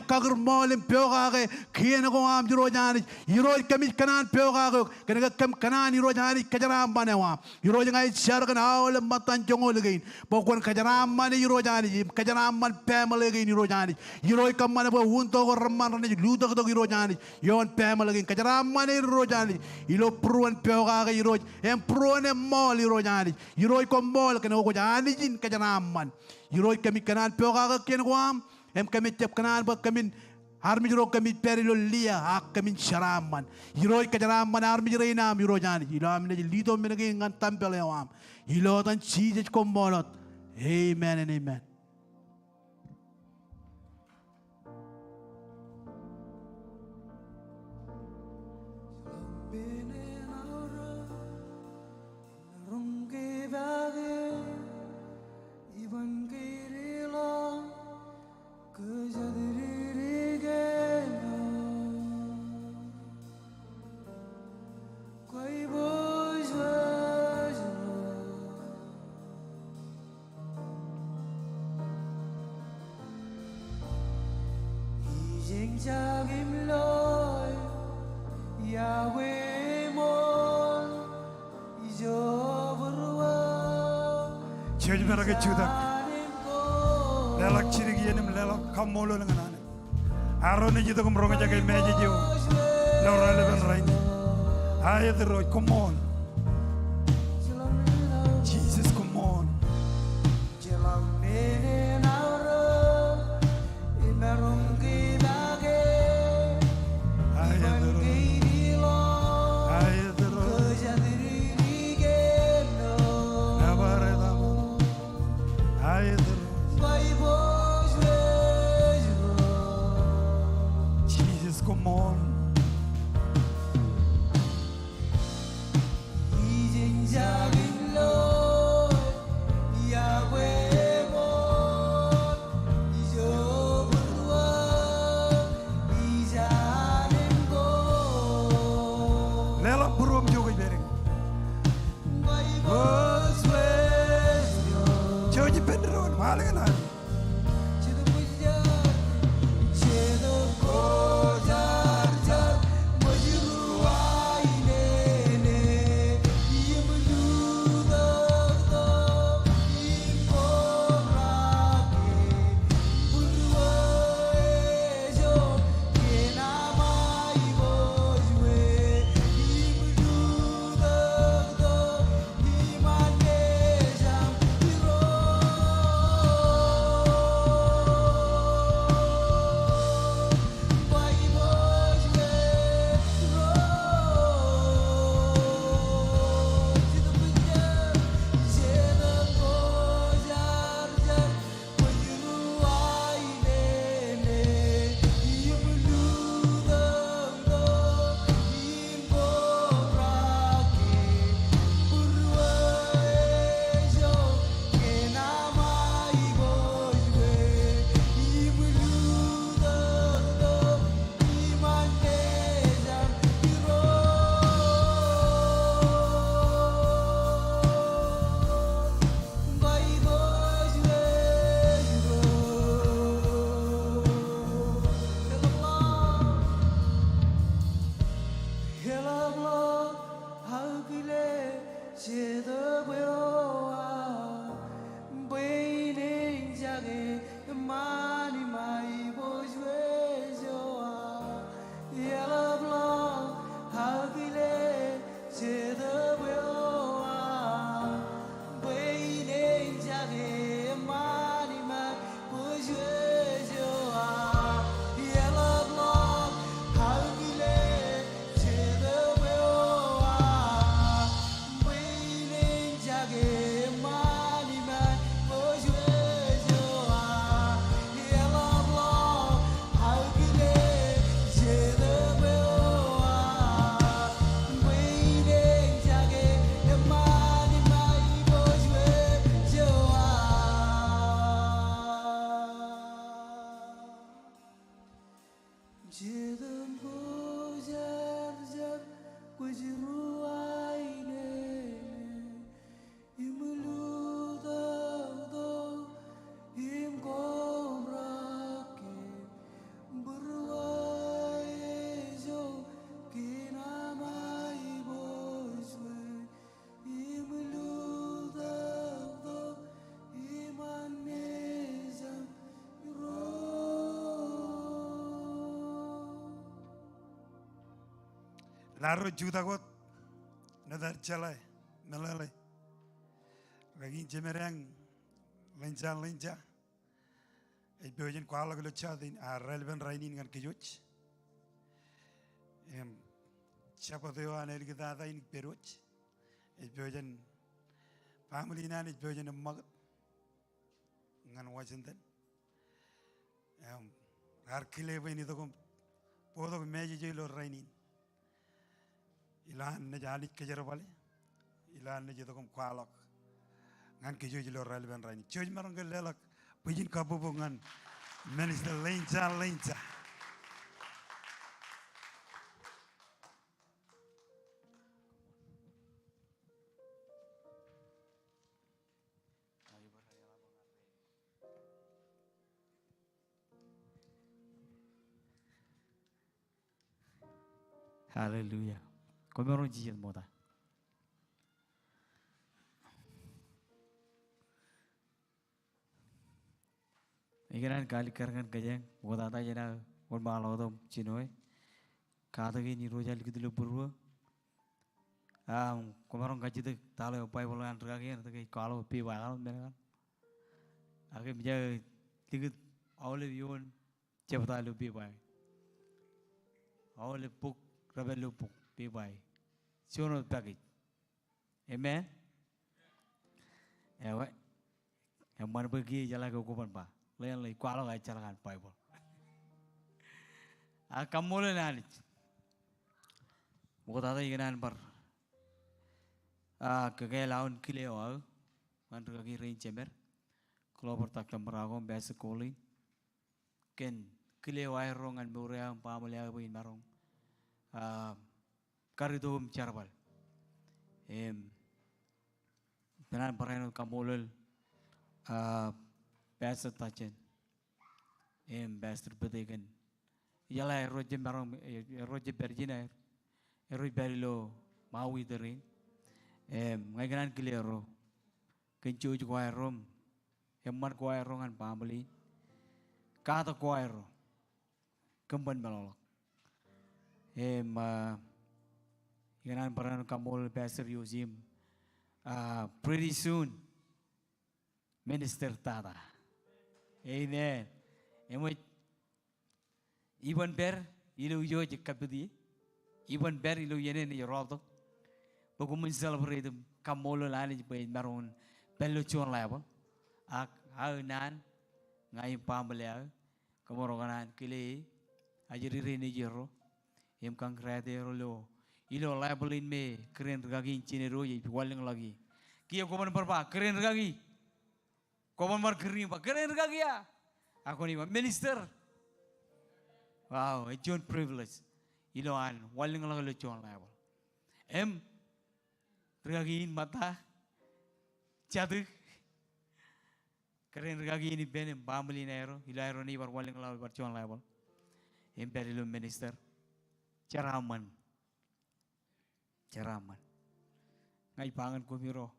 [SPEAKER 4] Kager molim pyoga kien ko am hiro janit. Hiro kami kanan pyoga kan kam kanan hiro janit kajaram banewa. Hiro jangai shar kan haul matan jongol gen. Pokon kajaram man hiro janit. Kajaram man family gen hiro janit. Hiro kam man bo hunta go ramman rane luda dok hiro janit. Yon family gen kajaram man hiro janit. Ilo pruan pyoga hiro pruan mol hiro janit. Hiro kom mol kan ko janit jin kajaram man. Hiro kami kanan pyoga kien ko am kami tiap kanan ba kami armi jero kami perilo lia hak kami syaraman hiro kajaraman armi jero ina hiro jani hilo amne lido menegi ngan tampel yawam hilo tan chije kombolot. Amen and amen.
[SPEAKER 2] Jadi mereka cudak. Lelak ciri yenim lelak kamolo dengan ane. Arone jitu kumronga jaga meja jiu. Laura leven rain. Ayat roy, come on. Jesus, come on. Jesus, come on.
[SPEAKER 1] 제도 보여와 보이는 자게 많이 많이 보여줘와 여러분 하길래 제도 보여와 보이는 자게 많이 많이 보여줘와 여러분 하길래 제도 보여와 보이는 자게 많이 많이 보여줘와 여러분 하길래 제도 보여와 보이는 자게 많이 많이 보여줘와 지금 보잘잘 꾸지루아이네 이물루다도 임고라게 부르와이죠 기나마이 보스웨 이물루다도 이만내장 로
[SPEAKER 2] Laro judagot nadar chalai melale. Lagi jemerang lenja. Beojen kuala gelo chadin a relevant rainin ngan kejuch. Siapa tu yang ada kita ada ini peruch. Beojen family nan beojen mag ngan Washington. Arkile ini tu kom podo meja jelo rainin. Ilan ne jadi kejar balik, ilan ne jadi kom kualak, ngan kejuj lo relevant raini. Kejuj marang kelelak, pujin kabubu ngan minister lenca.
[SPEAKER 6] Hallelujah. Kami orang jiat moda. Ikan kali kerana kajang moda ada jana orang malu tu cinoy. Kata gini rojal kita lu berua. Kami orang kaji tu talo upaya bola antara kaki antara kaki kalau pi bakal mereka. Akhir bija tiga awal viewon cepat lu pi baik. Awal puk rabel lu puk pi baik. Siono package. Amen. Ewa. Yang mana pergi jalan ke kuban pa. Lain lagi kuala gaya jalan Bible. Kamu le nani. Muka tadi ikan par. Kegaya laun kile awal. Mantu kaki rain chamber. Kalau bertak temperagom biasa koli. Ken kile awal rongan beruang pamulia buin marong. Karidom charbal. Benar perayaan kamulul biasa tajen. Biasa terbetekan. Ialah rojem barang rojem berjina. Roj berilo mau iterin. Ngajaran kilero. Kencu juga rom. Emar kuai rongan pameli. Kata kuai ro. Kemban melolok. Ikan peran kamul Pastor Yuzim. Pretty soon, Minister Tata. Amen. Iban ber ilu yo jekapudi. Iban ber ilu yene ni rodo. Bagumun celebrate kamul lani jepay maron pelucuan labo. Nan ngai pambelia kamorongan kili ajiri rini jero. Kang krate rolo. Ilo labelin me keren regagi cinero ye waling lagi. Kia koman berpa keren regagi. Koman bar kering pa keren regagi ya. Aku ni minister. Wow, John privilege. Ilo an waling lagi lo John label. Regagiin mata jatuh keren regagi ini benem bambeli nairo ilairo ni bar waling lalu bar cuan label imperial minister ceraman Ngai pangan ko miro.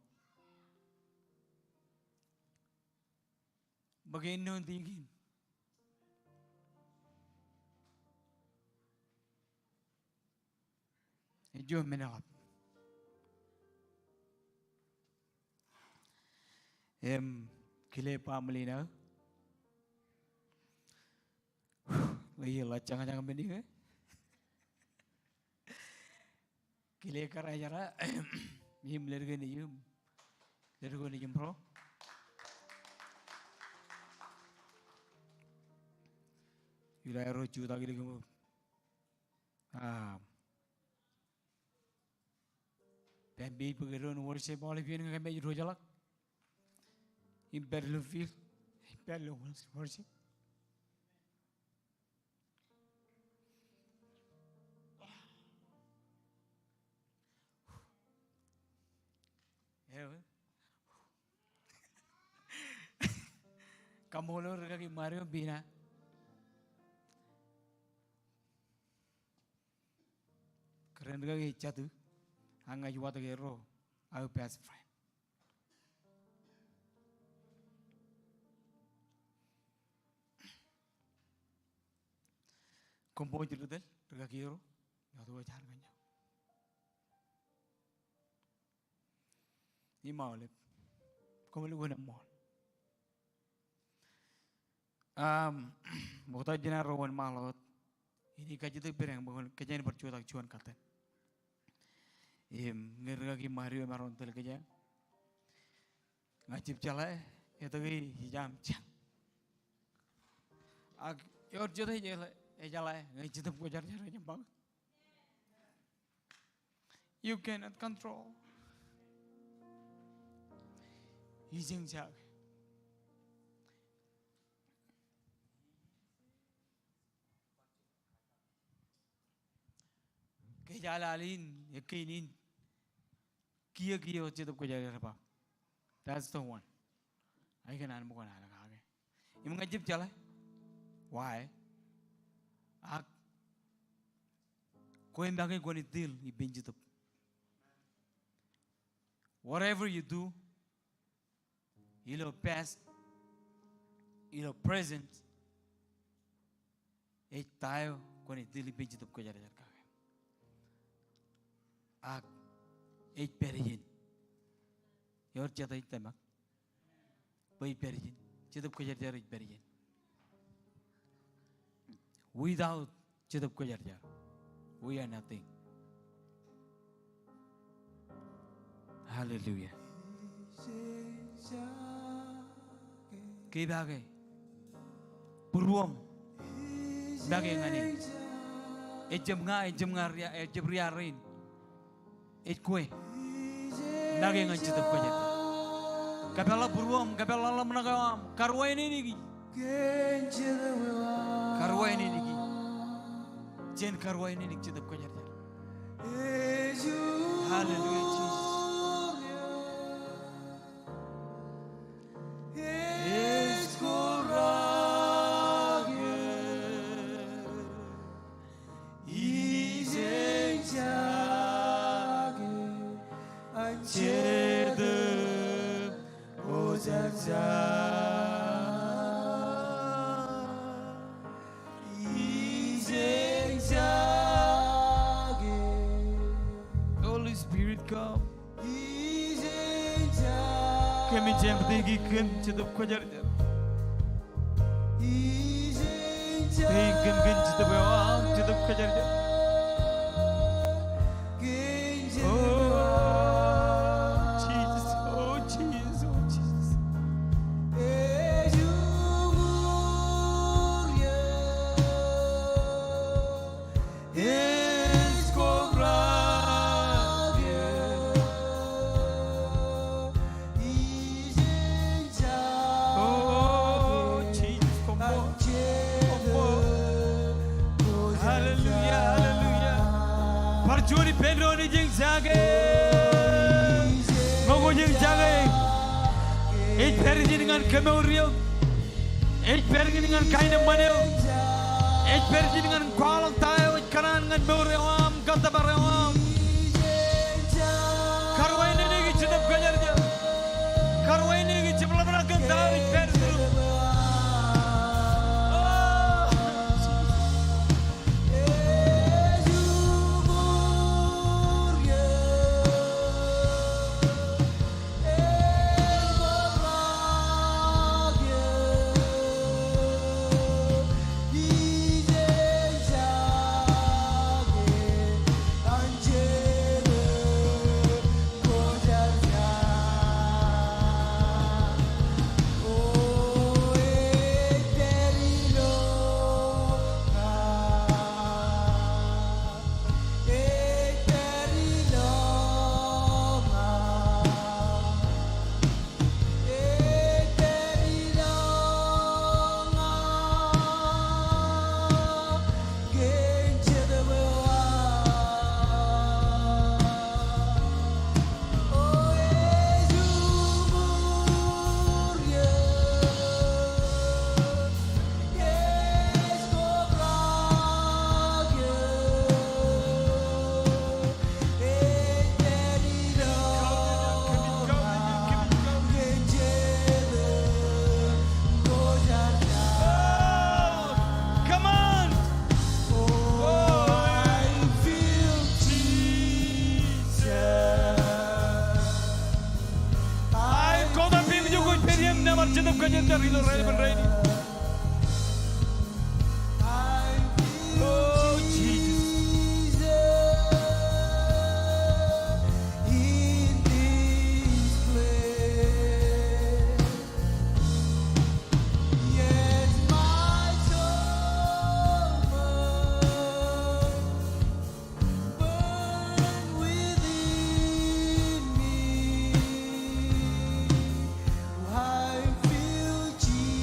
[SPEAKER 6] Bagain nun tingin. Ijom menalap. Kile pamili na. Iya lah jangan mending. Kile karayara. Yum lergen yum. Lergen yum bro. Yura roju tak gini kamu. Pembi pengeron worship all of you yang kami roja lak. Imperial feel, imperial worship. Kamu lor kaki Mario bina. Keren kaki catu. Angga jual tu kero. Aku best friend. Kompo jurdel, kaki kero. Ya tu wajar kan. Ini mau lep. Kamu lu guna mau. Bukti jenar rawan malot. Ini kaji tu berang bangun kajian bercuak cuan kata. Ngeragi Mario maron tel kajian. Ngacip calai, itu ki hijam cang. Yor jodoh jalai, ngacip tu kujar jaranya bang. You cannot control. Hijing cang. Kejalalin, yakinin, kia hoce tu kujar apa? That's the one. I can animal kan anak age. Ibu ngajib jalan. Why? Kau yang bagai kau ni deal i benci tu. Whatever you do, past, present, tayo kau ni deal i benci tu kujar kage. Perijin. Yor jatuh itu mak. Bayi perijin. Cetup kejar perijin. Without cetup kejar, we are nothing. Hallelujah. Kaya bagay. Purwam. Bagay ngani. Ejam riarin. Kue. Nage ngan cetup kejar. Kapela purwam, kapela menagam. Karwa ini niki. Karwa ini niki. Jen karwa ini niki cetup kejar. Hallelujah Jesus. Holy Spirit come. Kami jangan tinggikan cetup kejar. Tinggikan cetup bawah cetup kejar. Juri Pedro ni jeng jage, mau jeng jage. Pergi dengan kemeuriu, pergi dengan kain maneu, pergi dengan kualang tayo, kanan dengan meuriam, kata bariam. Karwa ini kanya dari lo Ray Ben Ray. Oh Jesus.
[SPEAKER 7] In this place, yes, my soul burn within me. I feel Jesus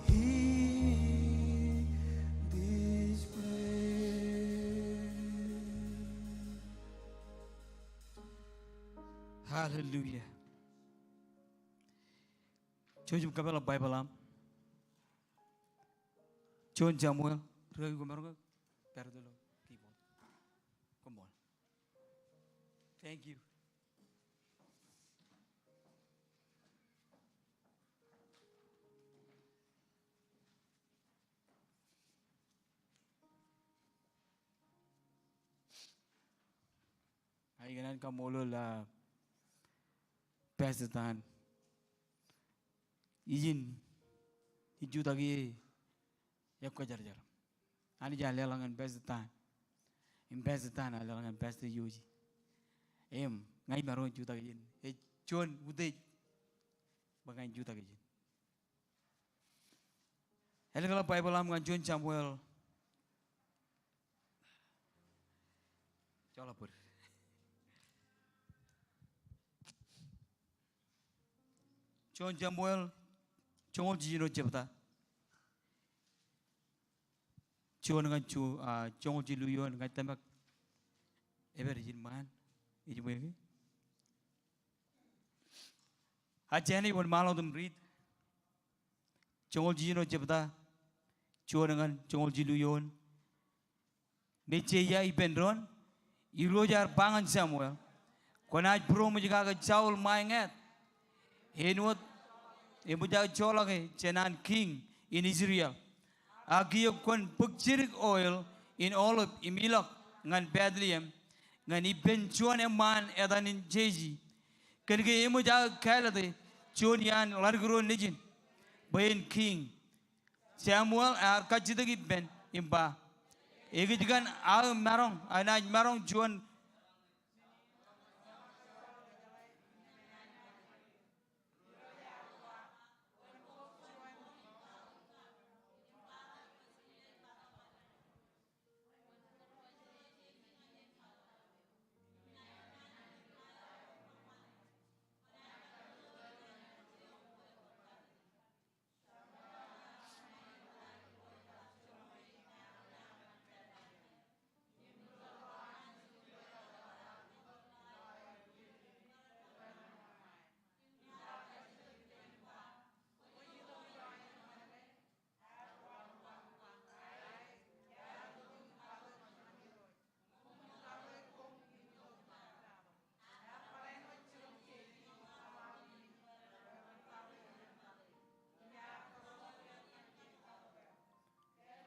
[SPEAKER 7] in this place.
[SPEAKER 6] Hallelujah. Jom kabel Bible am. John Samuel. Ray Gomerga. Perdelo keyboard. Come on. Thank you. Ay ganan ka molo la Pakistan. Izin hiju tagi yak ko jar jar. Ani jale langan Pakistan. In Pakistan ala langan Pakistan yuji. Em ngai maro ju tagi jin. E chon ude bagai ju tagi jin. Hele kala Bible am ngan John Samuel. Chala pur. John Samuel John Jino Jepta John ngan John Jiluyon ngan temak everijin man ijumwe Hajani won malo dum read John Jino Jepta John ngan John Jiluyon Neche ya ibendron irojar pangan Samuel konaj pro mujiga ga chaul mainget Henwot Emuja Cholake Chenan king in Israel. Agiyok kon pugchirik oil in olive imilok ngan Bethlehem ngan iben chuan eman edan in Jeji. Kenke emuja kalade chuan yan largro nijin. Bayin king Samuel ar kachidagi ben imba. Egijigan al marong anaj marong chuan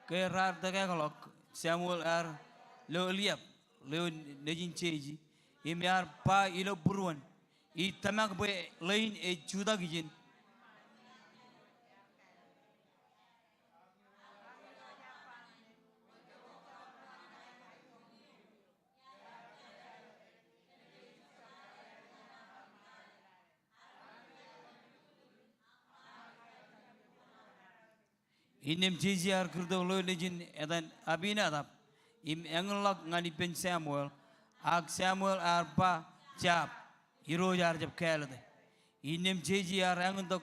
[SPEAKER 6] Kerar daga kalau Samuel ar lo liap lo nejin ceji imi ar pa ilo buruan I tamak be lain e juda gijin Inim JGR kurdo lo nejin edan abina adap im englok ngani pen Samuel ag Samuel arpa jab hero jar jab kelade inim JGR enguntok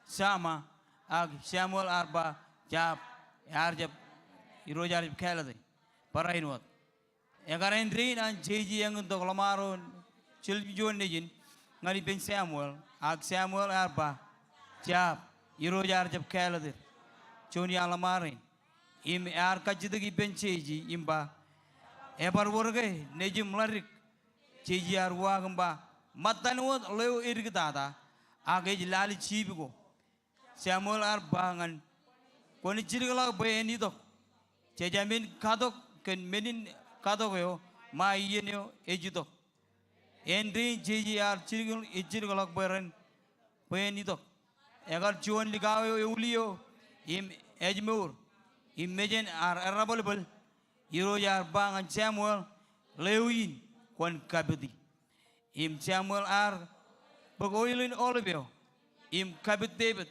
[SPEAKER 6] sama ag Samuel arpa jab yar jab hero jar jab kelade parainwat egaren rein an JG enguntok lamaro chiljon nejin ngani pen Samuel ag Samuel arpa jab hero jar jab kelade Choni alamarin im ar kajidagi bencheji imba ebar worge nejim larik cheji ar wagamba matanwot leo irgdada age lali chibigo Samuel ar bangan koni chirgala bayeni dok chejamin kadok ken menin kadok yo ma yenyo ejidok endri cheji ar chirgul ijirgala baran Pen itok. Egar chuan ligaw eulio. Im ejmur. Imagine are available. Iro yar bang and Samuel. Lewin. Kwan kabidi. Im Samuel are. Bagoilin Olivio. Im kabit David.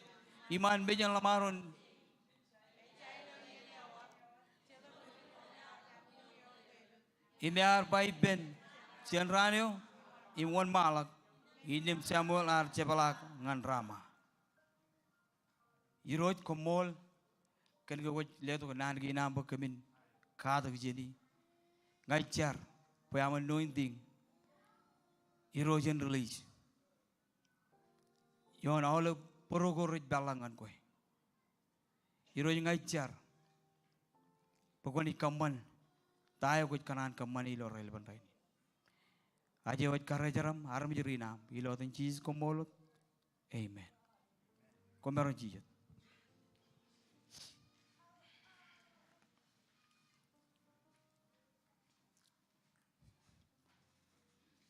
[SPEAKER 6] Iman bejan lamaron. Im yar by Ben. Sian ranyo. Im one malak. Inim Samuel ar cepalak ngan rama. Iroj komol kan ga waj leto nan gi namba kamin kada jadi ngajar payam anointing irojen release. Yon all porogorij balangan koy. Iroj ngajar pokoni kaman tayo ko kanan kaman ilo relevant right. Aje waj karajaram aram jirina ilo ten cheese komolot. Amen. Komeron cheese.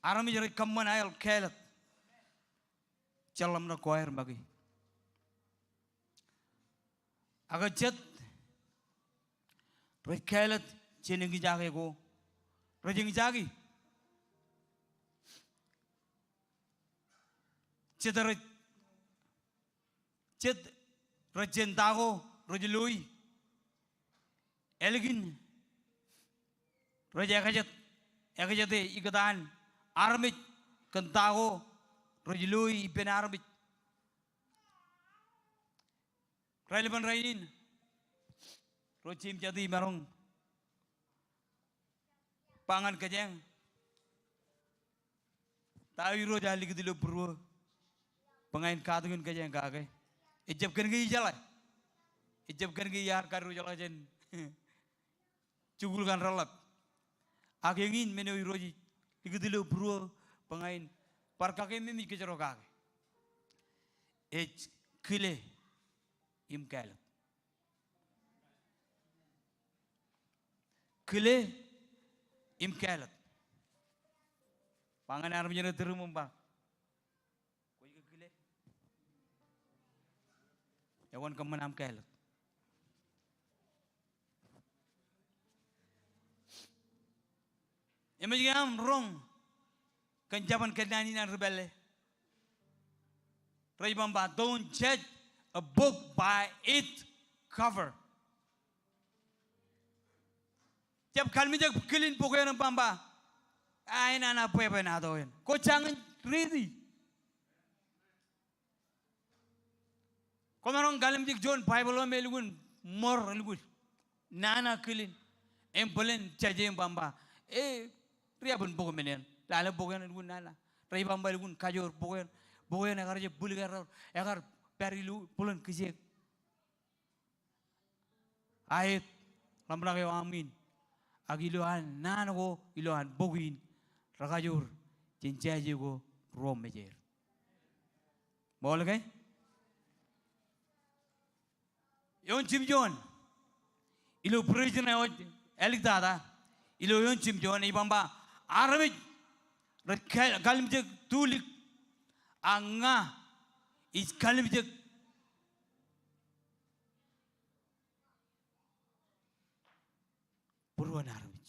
[SPEAKER 6] Aram jari kaman ayal kelet. Calam na choir bagi. Aga jet. Red kelet jenengi jage go. Rejeng jagi. Cederet. Ced rejen tago rejelui. Elegin. Reja kajet. Ekajete ikatan. Armit kentago rojilui ipen armit relevan rainin rojim jadi marong pangan kajeng tahu ro jali kedilo purwo pengain katungin kajeng kage ijab kan gi jala ijab kan gi yar karu jala jen cugul kan relap agengin menoi roji Ikutilo bro pengain parkake mimi kecerokake. Kile imkalat. Kile imkalat. Pangan arep nyere terumum bang. Koi kile. Yawan kemenam kalat. Imagine wrong. Kenjaman kedani na rebelle. Raybamba, don't judge a book by its cover. Jab kalmi jag kilin pokoy ng bamba. Ay na puwe na doon. Ko changan ready. Komarong galim jag John Bible me lugun mor lugun. Nana kilin. Empolen chaje bamba. Ria pun bukan menen, lalu bukan lugun nala, rai bamba lugun kajor bukan agar je bulgar agar perilu pulen kisik. Ayat lamra kayo amin, agilohan nana ko ilohan bukin, rakajor cincai ko rom mejer. Boleh kan? Yon Jim John, ilo prisoner elik dada, ilo yon Jim John ibamba. Aramid kalimjek tulik anga is kalimjek purwan aramid.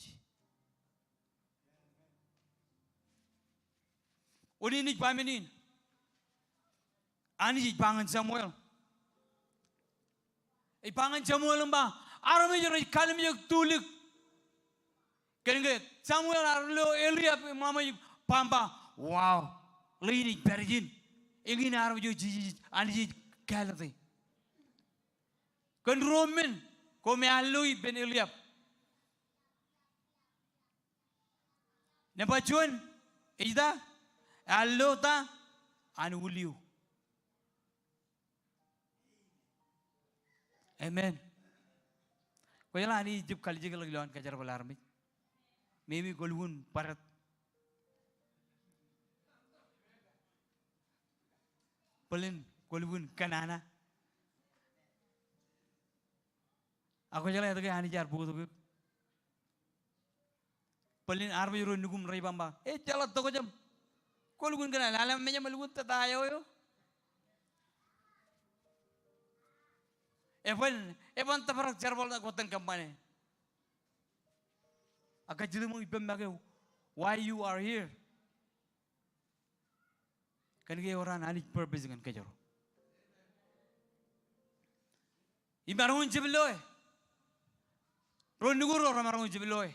[SPEAKER 6] Odi ni paminin ani pangan Samuel. Pangan Samuel ba aramid kalimjek tulik. Kenge Samuel arlo Eliab mama pamba wow lini perjin ingin arab jo ani kalate kan romen ko me aloi ben Eliab ne pachuan ida allo ta anu uliu amen ko yala ani jub kali jigal lawan kajar balarmi maybe golun parat pelin golun kanana aku jalan itu ke hani jar buku tu pelin arba yuro nugum rai bamba jalan tu kau jam golun kanana alam meja malugun tatayo yo Evan taparak jarbol na koteng kampanye. Agak jadi mau ibem bagi why you are here. Kan kaya orang anik purpose dengan kejaro. Imarun jebeloy. Ron nugur orang marun jebeloy.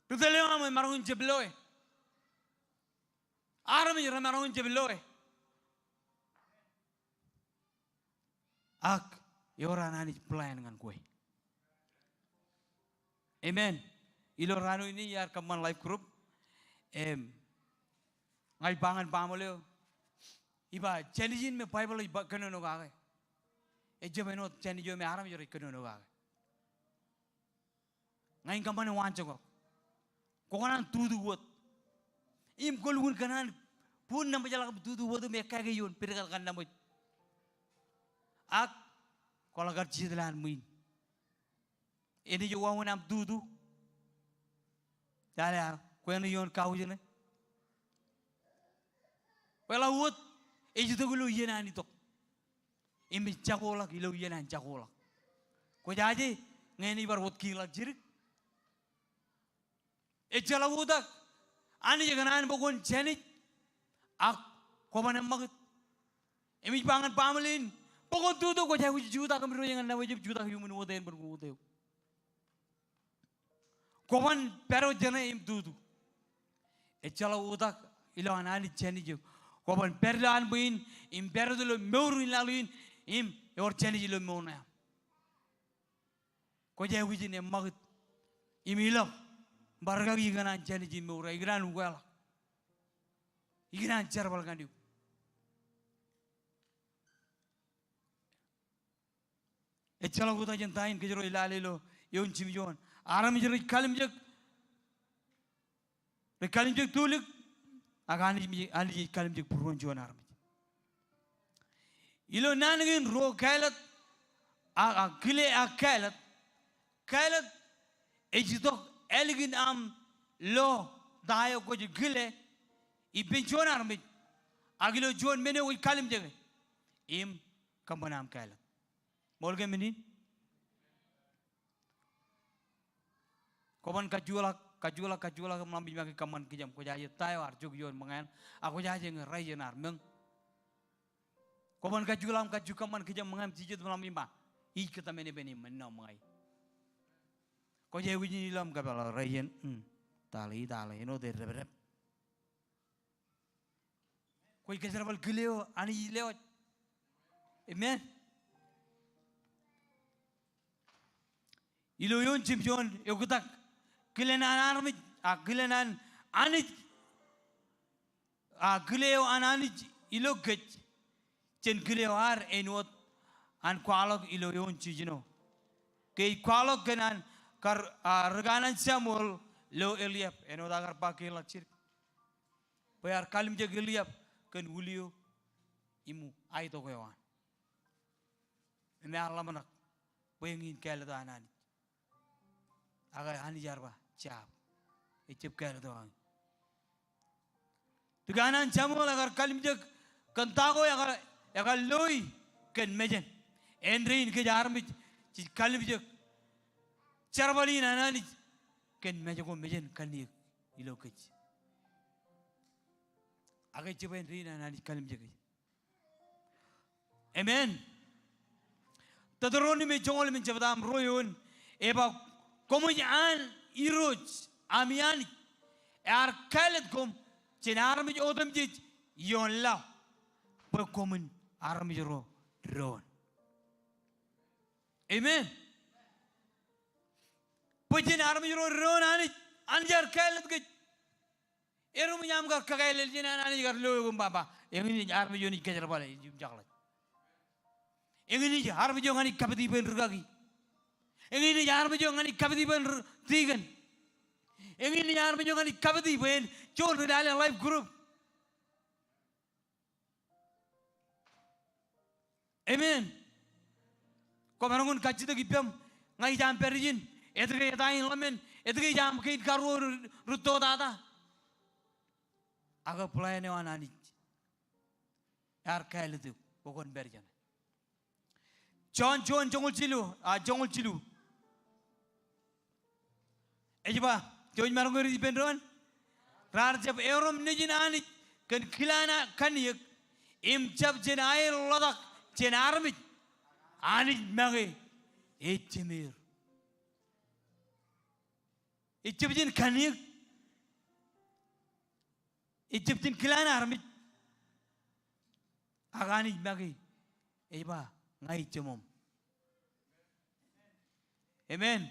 [SPEAKER 6] Tutele orang marun jebeloy. Aram orang marun jebeloy. Ak, orang anik plan dengan kue. Amen. Ilo rano ini yar kaman life group. Ngai bangan pamoleo. Iba challengein me Bible iba kano no gage. Ejabeno challenge me aram jori kano no gage. Ngai kaman wancho ko. Kokanan tudu wot. Im kolun kanan pun nam jala tudu wot me kage yon pirgal kan namoy. Ak kolagar jidalan muin. Ini jo wangun am tudu. Dale kueno yon kau jene. Pela wot ejito gulo yena ni tok. Imi chakolak ilo yena chakolak. Ko jaje ngeni bar wot kilak jirik. Ejala wodak ani jaganan bogon chenik ak ko manam magut. Imi bangan pamalin bogon tudo ko jago juta kamiro jangan na wajib juta human woden berwodew. Koman pero jana im tudo. Ejala wodak ilo anani chenik. Koban perlan buin im perdulo meurin laluin im yor challenge lo meuna ko jay wijine magut im ilap barga gi gana challenge meura igran wala igran charbal gandiu e chala guta jentain ke jero ilalelo yon chimjon aram jero kalimjek re kalimjek tulik agani ali kalim jek puron jonar ilo nanagin ro kailat a kile a kailat ejitok eligin am lo dayo ko je gile I ben jonar mi agilo jon mene o kalim jek im kambanam kailat molge menin koban kajula melambi magi kaman kijam ko jaje tayo arjug yon mangan aku jaje ngerai jenar meng koban kaju kaman kijam mangan jijit melambi ma I kita mene beni menna mai ko je wini lam gabala rayen tali no de rebrep ko ikeserabal gileo ani leo amen ilo yon chimjon yokutak Kilenan armit, kilenan anit, kileo ananit ilogget, chen kileo ar enot an kualog ilo yon chijino. Kei kualog kenan kar reganan Samuel lo Eliab enot agar pakai lacir. Bayar kalim je Eliab ken Julio imu ai to kewan. Eme Allah manak, bayangin kela to anani. Agar ani jarba. Cap, icip kaya doang. Tuganan Samuel agar kalim jek kentago agar loy ken mejen. Enrin ke jarmit kalim jek charbali nanani ken mejen ko mejen kanik ilo kech. Agar cipa enrin nanani kalim jek. Amen. Tadroni me jongol me jabdam royon eba komunyan Iroj amiani kalet kom chen armi odam jij yon la po komun armi ro ron amen po chen armi ro ron ani anjar kalet gij erum nyam gar kagailel chen ani gar lo gum baba engini armi yoni kejar bale jum jaklat engini armi jongani kapati ben rugagi Engini yar me jong ani kabadi ben tigan. Engini yar me jong ani kabadi ben chon dale life group. Amen. Ko marangun kachito gipam ngai jam perijin etre tain lamen etre jam kait karu ruto dada. Aga pelayan wanani. Yar kailitu kokon berjan. John jongol cilu. Ejba, John marangori pendron. Rar jab erom nejin anit kan kilana kaniyek im jab jen air lodak jen armit anit mage echemir. Ejab jen kaniyek ejab jen kilana armit aganit mage ejba ngai chemom. Amen.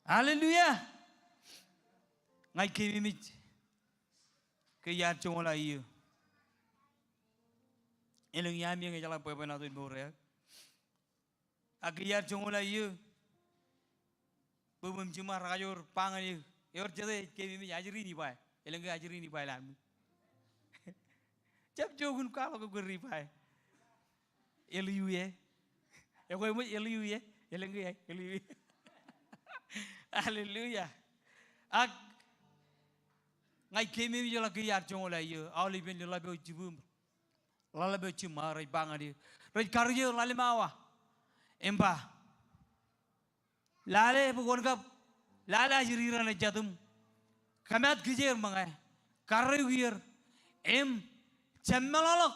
[SPEAKER 6] Hallelujah. Ngai kemimit ke yar chongola iyo eleng yami ngai jala poe na tu bore ak yar chongola iyo bubum cuma rajor pangani yor jade kemimit ajri ni pai eleng ajri ni pai lan jab jogun kalo ko gri pai eliu ye e ko mo eliu ye eleng ye eliu hallelujah ak ngai kemi mi jola ki yar chongola yo awli ben la be jibum la be chima rai bangadi rai karje la le mawa emba lale bugon kap lala jirira na jadum kamat gijer mangai karre gier em chammalok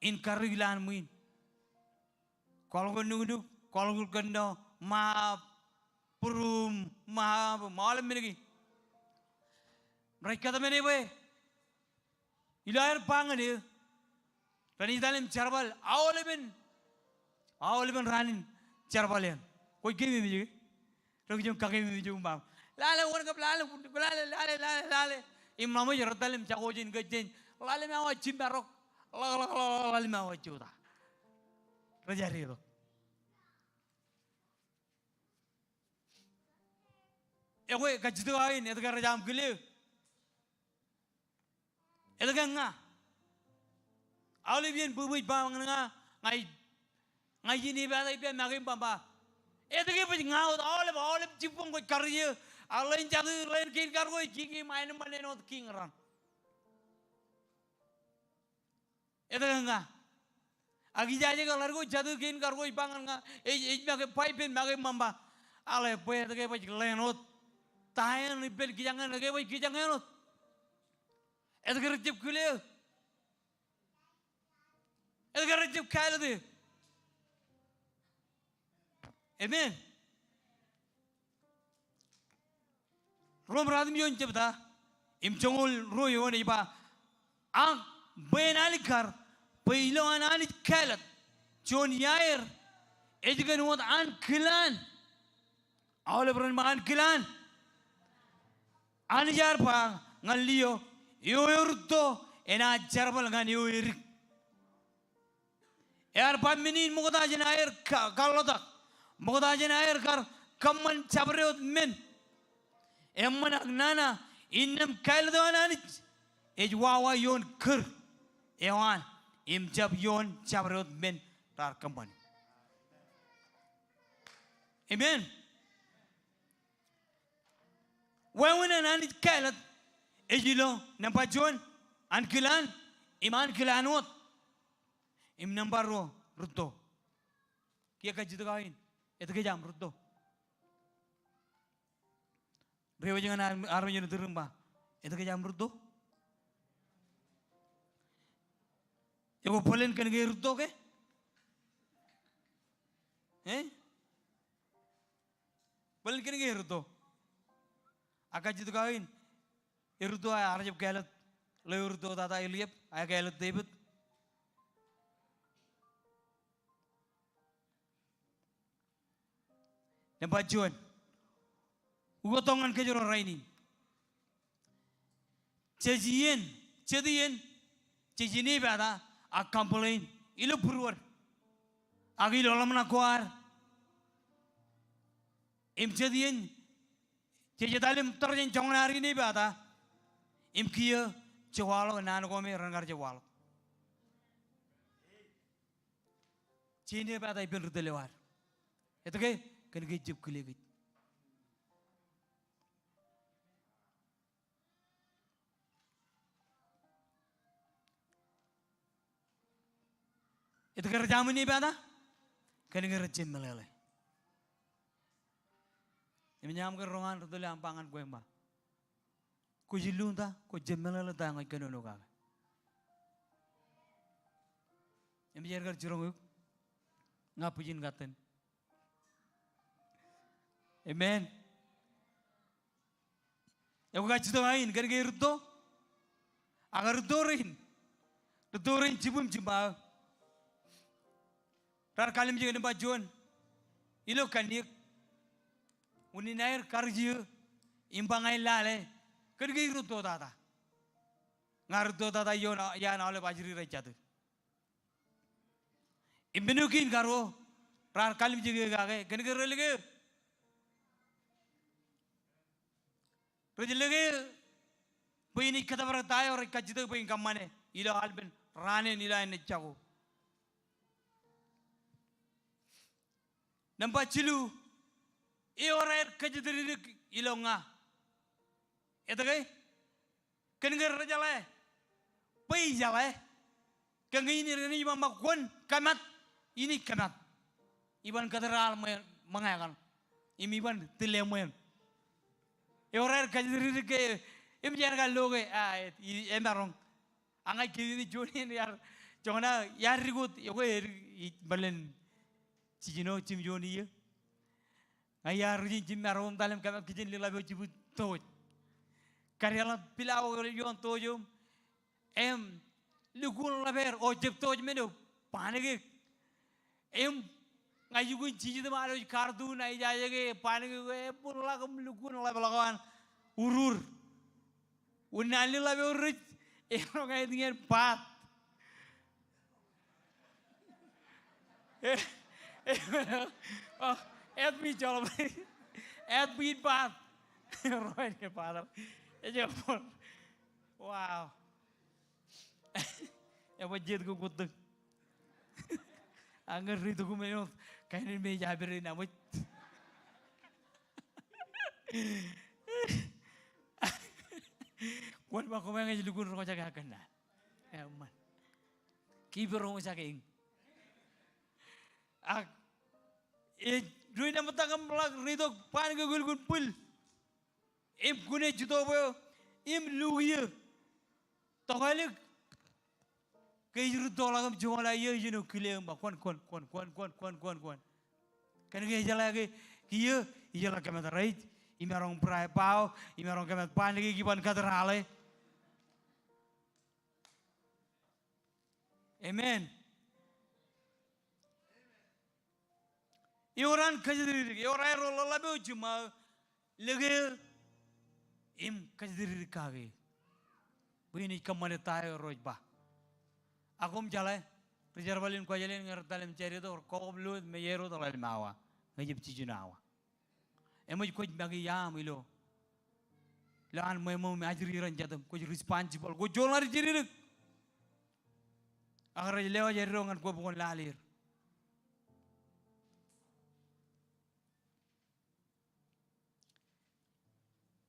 [SPEAKER 6] in karre gilan muin kolgon nugu kolgon gando ma purum ma malam minigi mereka temen ibu, ilayar pangan ya, tani dalam charbal, awal ben ranin charbal ya, koi kami miji, lagi jom kaki miji umbam, lale orang kap lale, imam aja dalam cakojin gajin, lale mau cimbarok, lale mau cuta, rajari itu. Ya koi kajitu ain, itu kan rajam gile. Itu kan nga, awalnya biar bubuy bang nga, ngai ini biasa ibu makin bamba. Itu kan pun nga, awalnya cipung kau karya, awalnya jatuh lain kin kargo, kiki main not king ran. Itu kan nga, agi jaje kalau kargo jatuh kin kargo bang nga, makin pipe makin bamba, awalnya boleh itu kan pun lain not, tahan ibu kijangan lagi pun kijangan not. Itu kan rejip kuliah, itu kan rejip kaya tu, amen. Rom radmi yon cepta, imcongol royo ni ba, ang benalikar, pilo analik kalat, jon yair, itu kan umat an kilan, awal beran makan kilan, anijar pa ngalio. Yoyurto ena charbal gan yoyrik yar paminin muqtajen air kallodak muqtajen air kar kamman chabrot men emman agnana innam kaldo ananit ejwawa yon kir ewan imjab yon chabrot men tar kamman amen wawan ananit kalat ejilo nampak John ankilan iman kilanot im nampak ro ruto kia kajitu kain itu kejam ruto rewa jangan arwanya nuturumba itu kejam ruto ego polen kan ge ruto ke polen kan ge ruto akajitu kain Irutu ay arjab kelet, le irutu tata Eliab, ay kelet David. Nampak John, ugotongan kejoran raini. Cejien, cejini bada, akamplain, ilu purwar, agi lolam nakuar. Im cejien, cejetalim terjen jangan hari ini bada. Imkia jawalo nano kome rangar jawalo. Cine pada ibu rutelewar. Itu ke kan kejip kulit. Itu kerja ini beda. Kini kerja meleleh. Ini nyam kerongan itu le ampangan gue mbak. Ku jilun ta, ku jemelele ta ngai kene no kaga. Ini jar kerja orang yuk. Ngapujin katen. Amen. Ya ku kaji ngain, kene kene rudo. Agar rudorin cibum cibau. Rar kalim jangan bajuan. Ilo kanik. Unin air karji imbangai lale. Kerja rudo tata. Ngarudo tata ya na oleh bajri rejat. Imbenukin karo. Rar kalim jangan gage. Kene kene lagi. Rejat lagi. Pini kata bertanya orang kaji tu pini kamane. Ilo alben rane nila ini cago. Nampak cilu. Orang kaji tu ilo nga. Itu kan? Kenapa jalan? Pai jalan. Kenapa ini imam makun kamat. Ini kamat. Iban katera mengayakan. Ini iban telemen. Orang kaji tu ke. Em jangan loge, em barong. Angai kiri Joni yar, jangan yar rigut, yoga balen, cino cim Joni ya. Ayar cim barong dalam kamar kitchen lila baju toj. Karyalah pilau yon tojum, em lugun laber, ojek toj menu, panik. Em ngajugun cici tu malu kartu naik jaya ke panik ke pun lagam lugun laber lagawan urur. Unali labe urut, orang kaya dengan pat. Bicara apa? Bit pat. Roy ni pat. Pun. Wow. Wajib aku kutuk. Angger itu aku menurut kaya ni meja beri nama. Kuat bako mga ngayon lugun rong jaga kena. Aman. Kiber rong saking. Dua nama tangam lag ridok pan gulgun pul. Gune juto boyo. Luya. Tokalik. Kaya juru tolakam jumala iya jino kile mbak kon. Kan kaya jala kaya kia jala kamera right. Imerong perai pau, imerong kemet panik giban katerale. Amen. Iuran kajdir, iuran rola labu cuma lagi kajdir kage. Begini kemana tayo rojba. Aku menjalai, reservalin ko jalin ngertalem ceri tu, kau belut meyero tu lalu mawa, ngejip cijunawa. Emang kau bagi yam ilo, lahan mau ajri ranjatam, kau responsible, kau jual lari jiri. Agar lewa jari rongan kau bukan lalir.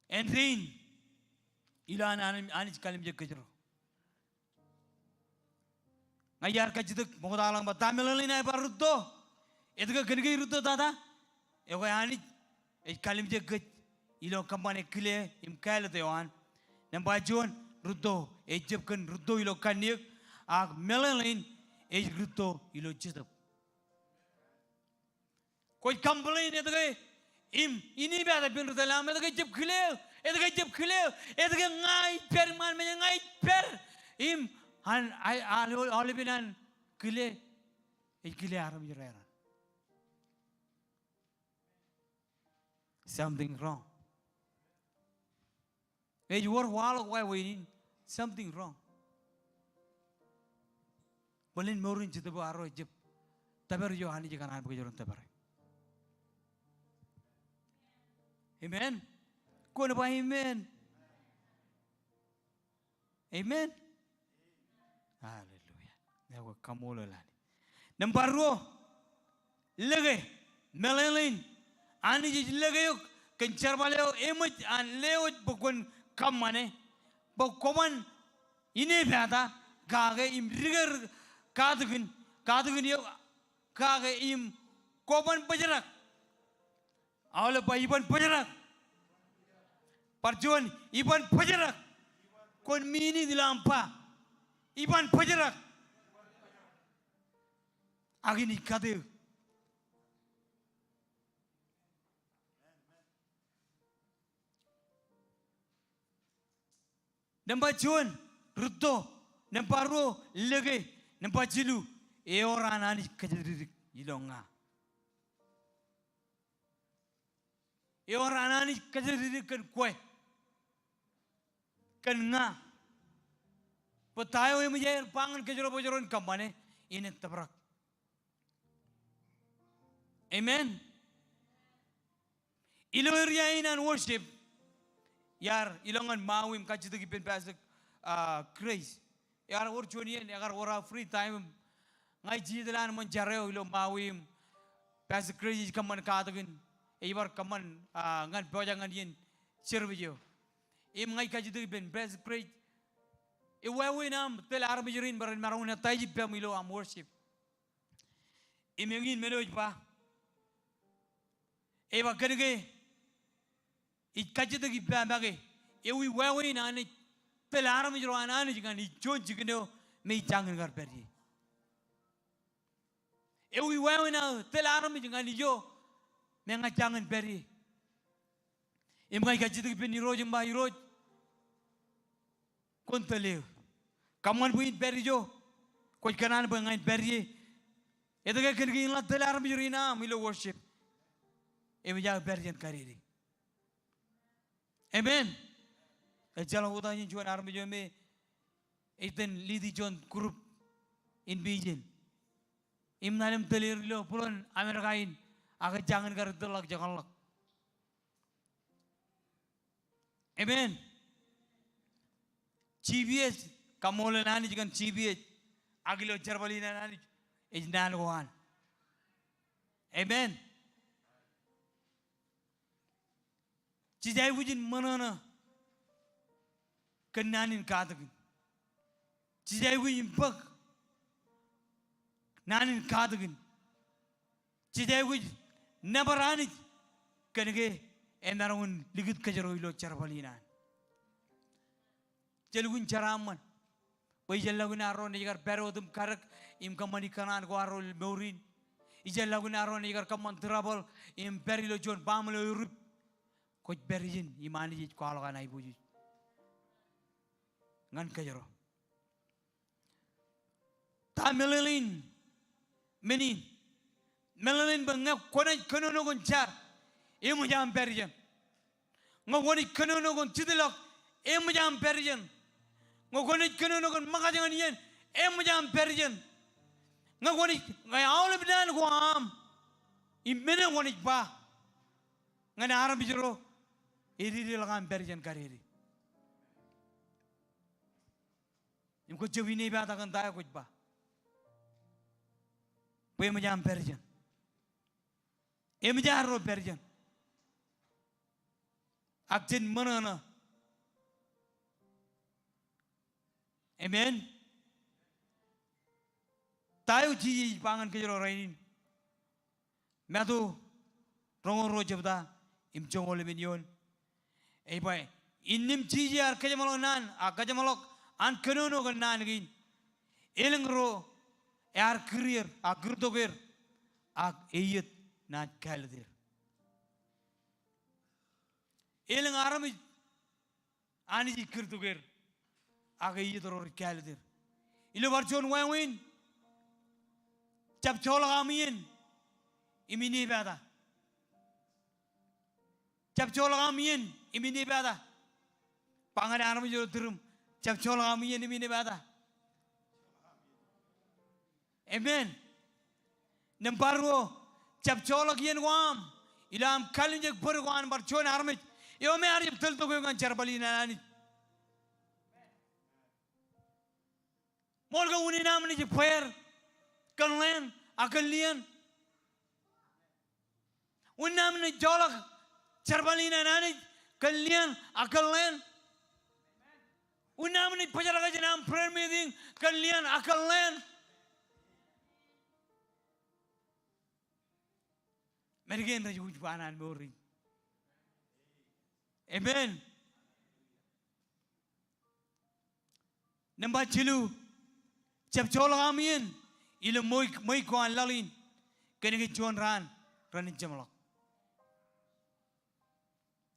[SPEAKER 6] Entrin, ilan anis kalim jekajro. Ngajar kajituk mau dalang batamil ini apa ruto? Itu kan kena ruto tata? Eko anis kalim jeket, ilo kampanye kile imkail tewan. Nampajuan ruto, ejep kan ruto ilo kaniak, melalin ruto ilo cetup. Kau kampanye itu kan ini berada di ruto lama itu kan jep kile, itu kan ngai per man menyengai per alibinan kile aram jeraran. Something wrong. You were why waiting? Something wrong. Boleh morin cerita baru jep, tapi Yohani jangan anak bekerja orang tabar. Amen. Kau nampak amen. Amen. Hallelujah. Nawa kamu lelani. Nampak roh, lagi, melalui. Ani jadi lagi yuk kencar baleo emut an lewat bukan kamane bukan ini berada gage imriger kadukin kadu gini kage im koban pajarak awal pa iban pajarak parjuan iban pajarak kon mini dilampa iban pajarak agini kadu nampak juan ruto nampak ro lege nampak jilu orang ani kejadian ilonga orang ani kejadian kan kue kan nga petayo yang menjadi pangan kejoro-kejoron kampane ini tabrak amen ilo area inan worship yar ilongan mawim kajito gipen pasuk grace yar or jonian agar ora free time ngai jidalan menjareo ilo mawim pasuk grace kaman katagin ibar kaman ngan bojangan yin serbijo im ngai kajito gipen pasuk grace iwawi nam tel armijurin baran maruna taji pem ilo am worship imengin meloj pa eba kenege ikajito gipla bage ewi wawi nani pelar mi jro anani jigani jon jigno me jangan gar perdi ewi wawi na pelar mi jigani jo me nga jangan perdi imgai kajito gipni roj mba roj kontale kaman buin perdi jo ko kanan bangain perdi edaga kengi la pelar mi jrina milo worship ewi ja perdi kariri amen. Jalan utanya jual army jual me, iten lidi John group in Beijing. Imnalim telir lo pulan Amerikain, agak jangan gardelak janganlak. Amen. CBS kamolan ani jangan CBS, agilo jarbalina ani ijnan goan. Amen. Cijai wujin manana kenanin kadagin. Cijai wujin bak nanin kadagin. Cijai wujin nabarani kenege enarun ligit kajaro ilo charbalinan. Jalugun charaman. Wai jalagun aron igar perodum karak im kamani kanan ko arol meurin. Ijalagun aron igar kaman trouble im perilo jon pamlo urip. Koj berijin imani jit kalau kan ibu jit ngan kajero ta melalin menin melalin bangga kona kono no gonchar emu jam berijin ngogoni kono no gon tidilok emu jam berijin ngogoni kono no gon magajangan yen emu jam berijin ngogoni ngai awle bidan ko am imene ngoni ba ngana aram bijero iri lagan berjan kariri. Imko jawini bata kan tayo kuch ba. Pwede mo jam berjan. Emo jaro berjan. Aktin mana na. Amen. Tayo ji pangan kejero rainin. Matu rongo roja bata imchong ole minyon. Baik, inim cici ar kajamalok nan, kajamalok an kenono kan nan gin, elengro, career, gurdoger, eyet nan kaladir. Eleng arami, ani ji gurdoger, eyet ror kaladir. Ilo barjon wawin, cap colok amin, imini bada. Cap colok amin. Imini bada, pangan army jolo terum, cap colok amin imini bada. Amen. Namparo cap colok yen guam, ilam kalin jek perguan barcon army. Yo me arif tel to guan charbalina nani. Molga uni namni jek fair, kanuan akalian. Uni namni colok charbalina nani. Kalian akalan, unam ni pajaraga jenam prayer meeting kalian akalan, Mergen ra yuj banan mori. Amen. Number 2. Chap chola amin. Ilo moi kuan lalin. Kenegi chuan ranin jamalok.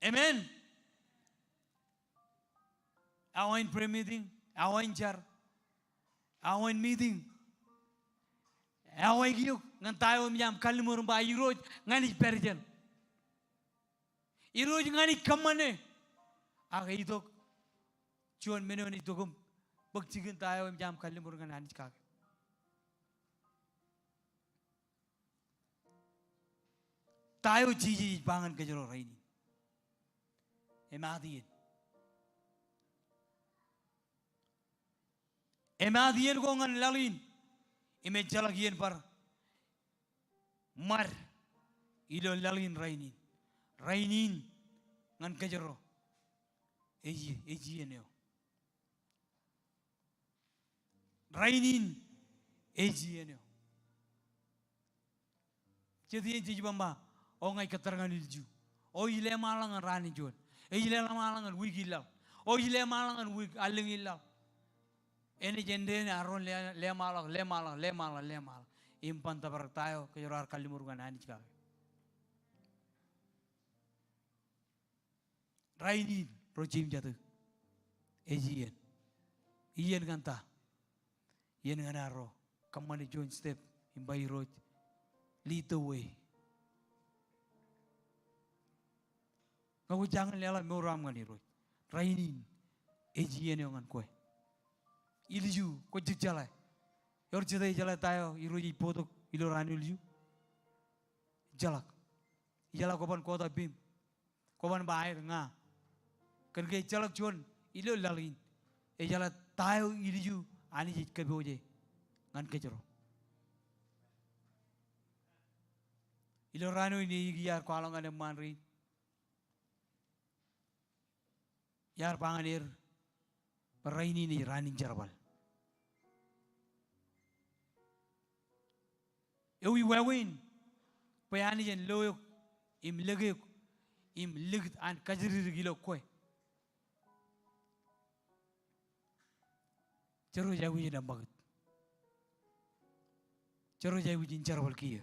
[SPEAKER 6] Amen. Awain prayer meeting, awain jar, awain meeting. Awain giyok ngan tayo miyam kalimur ba iroj ngani perjan. Iroj ngani kamane. Aga itok chuan meno ni tokum bagtigin tayo miyam kalimur ngani kag. Tayo jiji bangan kejero raini. Emadiin. Emadiin ko ngan lalin. Ime jalagien par. Mar. Ilo lalin rainin. Rainin. Ngan kejero. Eji eneo. Rainin. Eji eneo. Jadi yang jiji bamba. O ngai keterangan ilju. O ile malangan rani juan. Ile malangan wig ilal. O ile malangan wig aling ilal. Ini jende ni aron le malang. Impan tabar tayo kejurar kalimurgan ani cakap. Rainin rojim jatuh. Ejian. Ian kanta. Ian ganaro. Kamani join step. Imbai roj. Lead the way. Kau jangan lela meram ngani roj. Rainin. Ejian yang ngan kue. Ilju, kau jalan. Yor jalan tayo, iroji potok, ilorani ilju. Jalak kopan kota bim, kopan bahaya nga. Kerja jalak cuan, ilo lalin. Jalan tayo ilju, ani jit keboje, ngan kecero. Ilorani ini yar kualangan yang manri. Yar panganir, peraini ni running jarbal. Ewi wawin, payani jen loyok, im legit an kajiri gilo kue. Cero jawi jen ambagat. Cero jawi jen jarbal kia.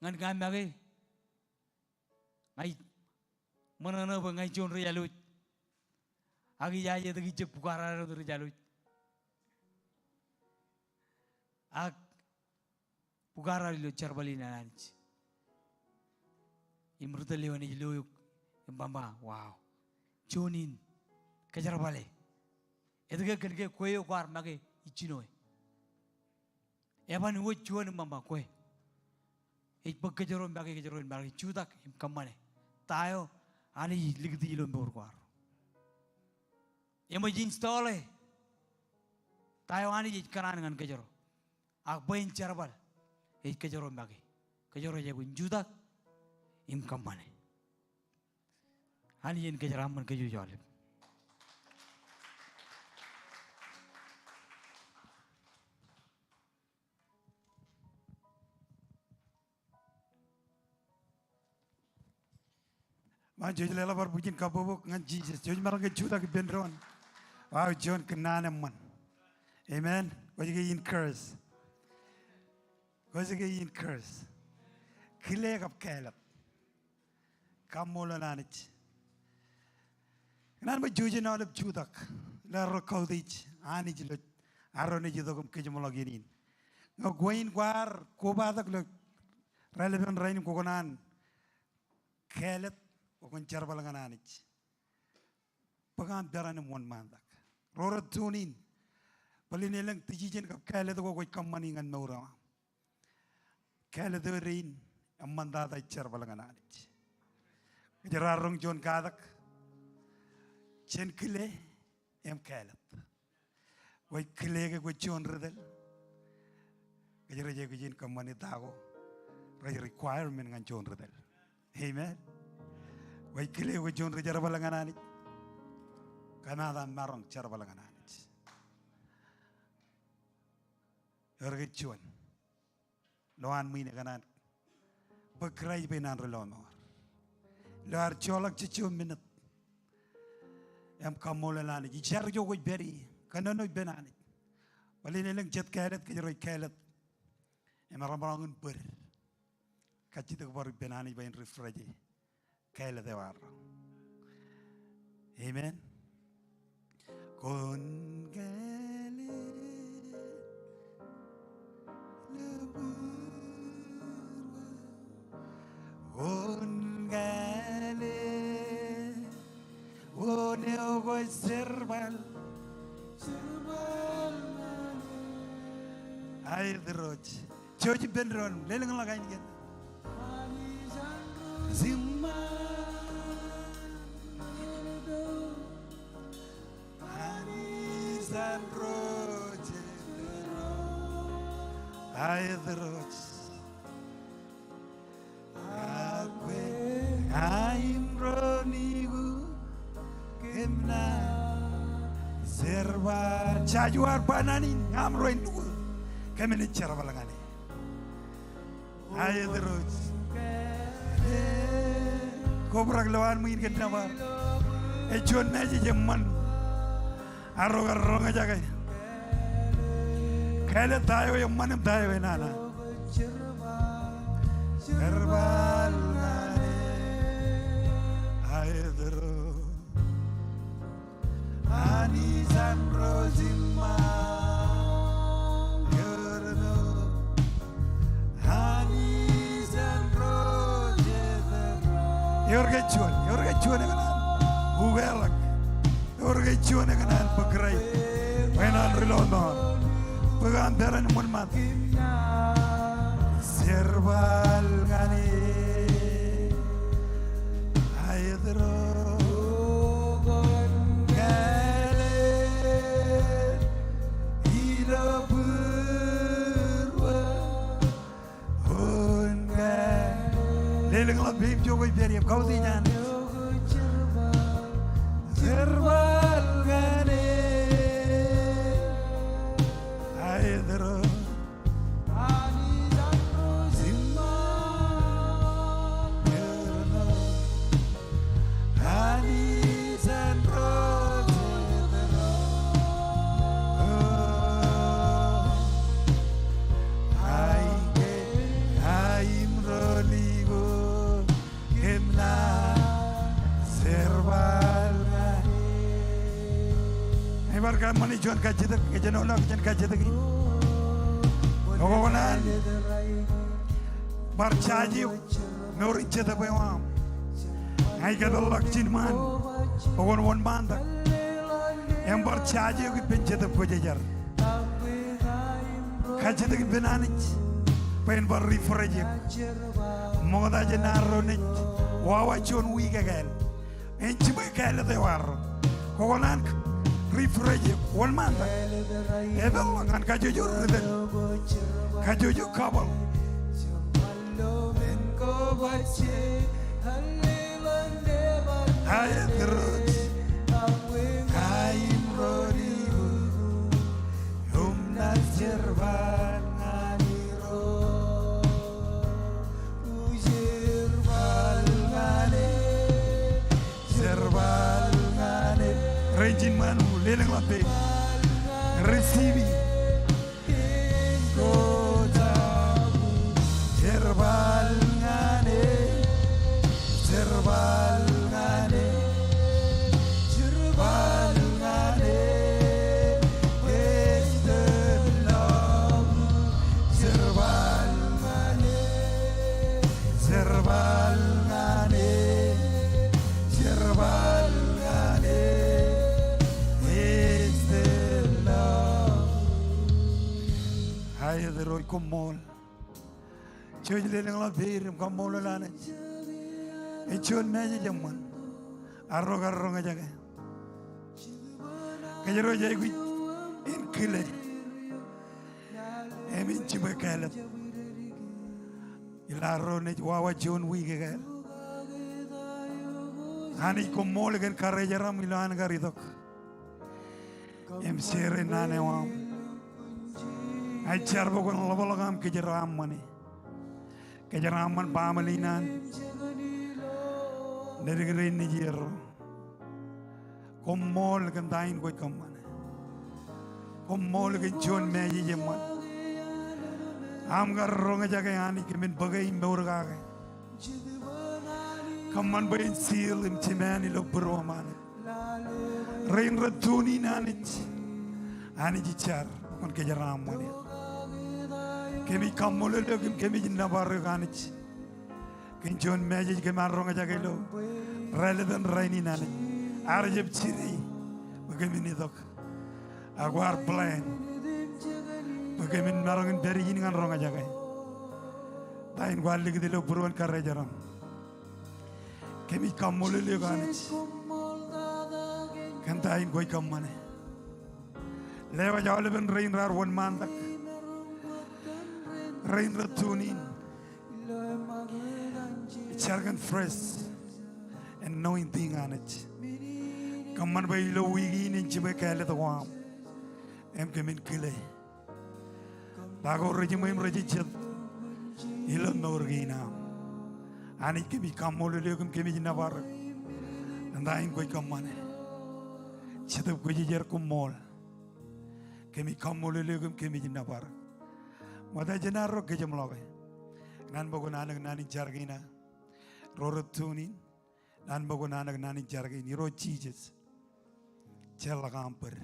[SPEAKER 6] Ngan kami lagi, ngai mana ba ngai jon rejalut. Agi jaje tu kicep pukara tu rejalut. Ak pugara lo charbali nananch. Imruta lewani loyuk imbamba wow. Jonin kajarbale. Edga kerja koyo kwar mage ichinoy. Eban wo chuan imbamba koy. Ikbag kajaron mage chudak im kamane. Tayo ani ligdi lo mbor kwar. Emo installe. Tayo ani jit kanan ngan kajaro. Akbain charbal, kejoro magi, kejoro jago judak, im kampane. Ani yen kejaraman keju jalib.
[SPEAKER 2] Ma George lela bar bukin kabobok ngan Jesus. George marang ke judak benron. Wow, John kenanem man. Amen. Kau juga encourage. Kau juga encourage. Kile kap kelap. Kamola nanich. Kenan ba George na alap judak. Laro kau dich. Ani jilot. Arone judak kum kejumlah ginin. Ngau guain guar. Kobadak lo. Relevant rain kokonan. Kelap. Okon charbal ngananich. Pagan darane mon mandak. Rora tunin. Palinilang tijijen kap kele to ko kamani ngan maura. Kele to rin amanda da charbal ngananich. Jararong jon kadak. Chen kile em kelap. Wai kile ko jon redel. Kajara je kujin kamani dago. Raja requirement ngan jon redel. Amen. Wai kile ko jon rejarbal ngananich. Kanada marong charbal ngananich. Ergecuan, loan mine kanan pekrai benan relonor loar cholak cicu minute em kamole lani jar jo go beri kanano benani walini leng jet kalet ke roi kalet em ramrangun per kacita ko bor benani bain refreji kalet de war amen con gale con gale Oneo go serval ay droch choji benron leleng la gain gen zimma anis androch ay droch akwe aim ronigu kemna serva chajuar banani amro indu kemene chara balangane ay droch kobrak lawan muin ke nawar e jon meji jemman arroga ronga jaga kale tayo yemman tayo nana herbal ay droch Anisan Rosima Yorno Anisan Rosima Yorga chuan kanan Ugelak Yorga chuan kanan pagray Wenan rilondon Pagandaran munmat Serval gani Ayadro Leleng la bim jo goi beri kau dinyan Serval gane Aydro Ani jandro zimma Yerno Ani jandro zedro Aike Aim roligo Kemna serval Ay barka mani jon kajitak kejano la kejan kajitak Ogonan barchaji nori cheta bewam Ay kadalak chinman ogon won banda Em barchaji ki pencheta pojajar Kajitak benanich pen bar refreje Moda jenaro nich wawa chon wiga gal enchi be gal de war kogonan refreje wal manda ebel ngan kajojo reden kajojo kabal ayedrot kaim rodi humna servan Rejin manu leleng lape resivi kota serval ngane serval ngane estelam serval ngane serval ngane serval ngane Ay de roy komol Choy leleng la birim komol lana E chon meje jamman Arroga jaga Kajero jay gui in kile Emin chiba kalat Ilaro ne wawa chon wige gal Hani komol gen karrejaram ilan garidok Em sere nane wam Ay charbo con la bolagam ke jeram mani kejaraman pamalinan dari gerin ni jero komol kan tain koi kamane komol kan chon meji jeman am garronga jaga ani kemin bagai meurga kaman bayin seal im timani lo beromane rain ratuni nanich ani jichar kon kejaraman ya kemi kamole lo kemi nabar ganich kenjon meji keman ronga jaga lo relevant raini nanich arjeb chiri bagaimana dok aguar plan bagaimana marangin dari ini kan ronga jaga tain gua lagi di lo buruan karya jaram kemi kamole lo ganich kan tain goi kamane lewa jawle ben rain rar one man tak rain ratunin chargan fresh and knowing thing on it kaman bay lo wigi ni chibe kale to wam em kemin kile bago reji moim reji chet ilo norgina ani kemi kamole le kemi jinabar andain koi kamane chetep koi jer kumol kemi kamole le kemi jinabar mada jenaro ke jemloge nan bogo nanak nani jargina rorotuni nan bogo nanak nani jargini ro chijes Cella kamper,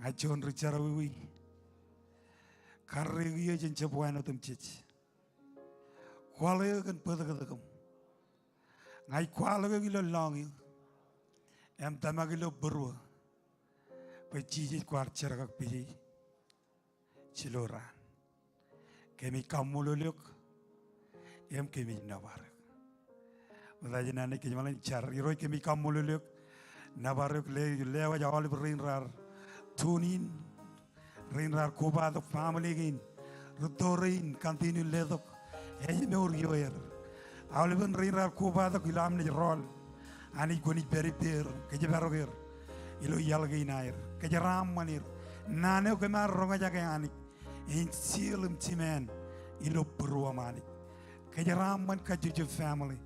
[SPEAKER 2] ngajon ricara wiwi, karre wiya jen cepuan otem cici, kuala kan pada kadakam, ngai kuala gilo longi, em tama gilo berua, pecici kuar cerakak pici, ciloran, kemi kamululuk, em kemi nabar, udah jenane kejualan car, iroi kemi kamululuk. Nabaruk lewa jawal rain rar tunin rain rar kuba the family again rutorin continue ledok hey me urgioyer awliben rain rar kuba the kilam ne rol ani goni peri per ke jabaroger ilo yalga inair ke jaram manir nane ke mar ronga jaga ani in silim timen ilo perwa mani ke jaram man ka juju family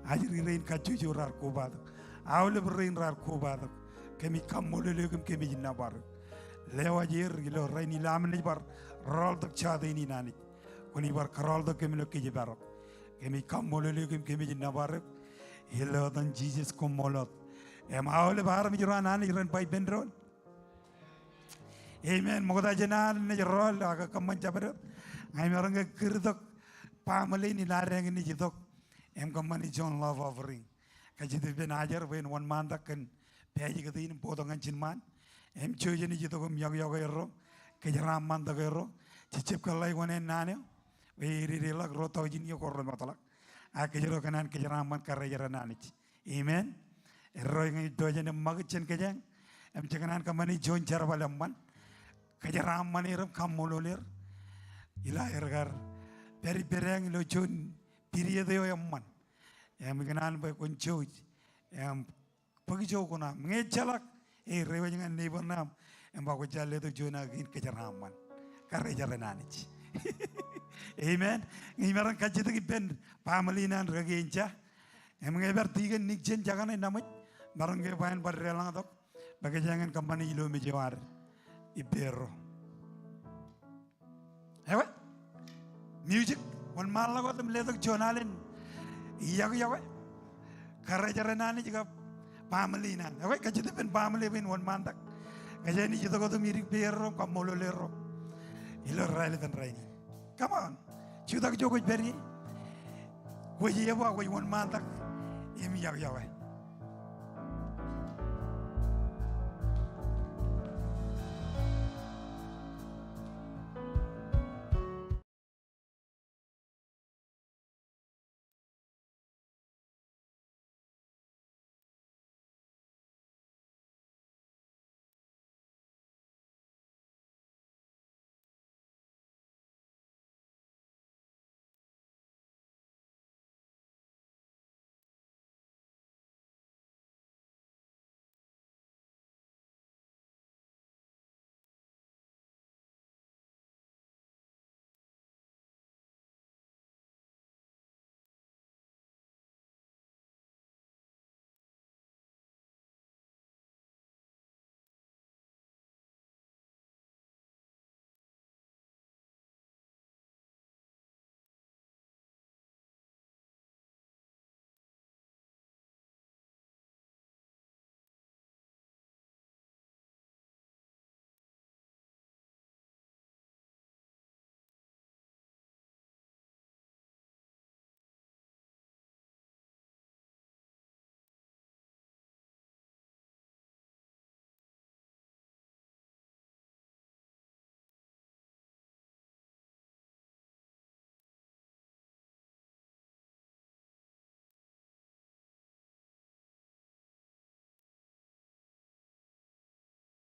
[SPEAKER 2] ajri rain ka juju rar kuba awle rain rar kuba kemi kamole le kemi nabar lewa jer gilo raini lamne bar rol dak chade ni nani koni bar karol dak kemi ke jibaro kemi kamole le kemi nabar hilo dan jesus komolot em awle bar mi jura nani ren pai bendron amen mogoda jenan ne rol aga kamman jabar ngai maranga kirdok pamale ni lareng ni jidok em kamani john love offering kajiti ben ajar ben one man takkan peji katin potongan cinman em choje ni jito kom yag ero kejaram man tak ero cicip kalai wane nane we ri lak roto jin yo korron matalak a kejero kanan kejaram man karya nanich amen ero ngi doje ne magchen kejang em cekanan kamani jon charbalam man kejaram man eram kamololer ila ergar peri perang lo jon periode yo man em kenan ba koncho em pagi ko na ngechalak rewa jangan neighbor nam em ba ko jalle to jona gin kejaraman karre jarananich amen ngi maran kajete ki ben family nan regencha em ngai ber tigen nikjen jangan namaj marang ge bayan bar relang dok bagai jangan company ilo me jawar ibero hewa music one man lago tem letok jonalen iya ya karena jaranani juga family nan oke kajete ben family ben one man tak kajani jito ko to mirik perro kamolo lero ilo raile tan raini come on chuta ko jogo beri ko yeba ko one man tak emi ya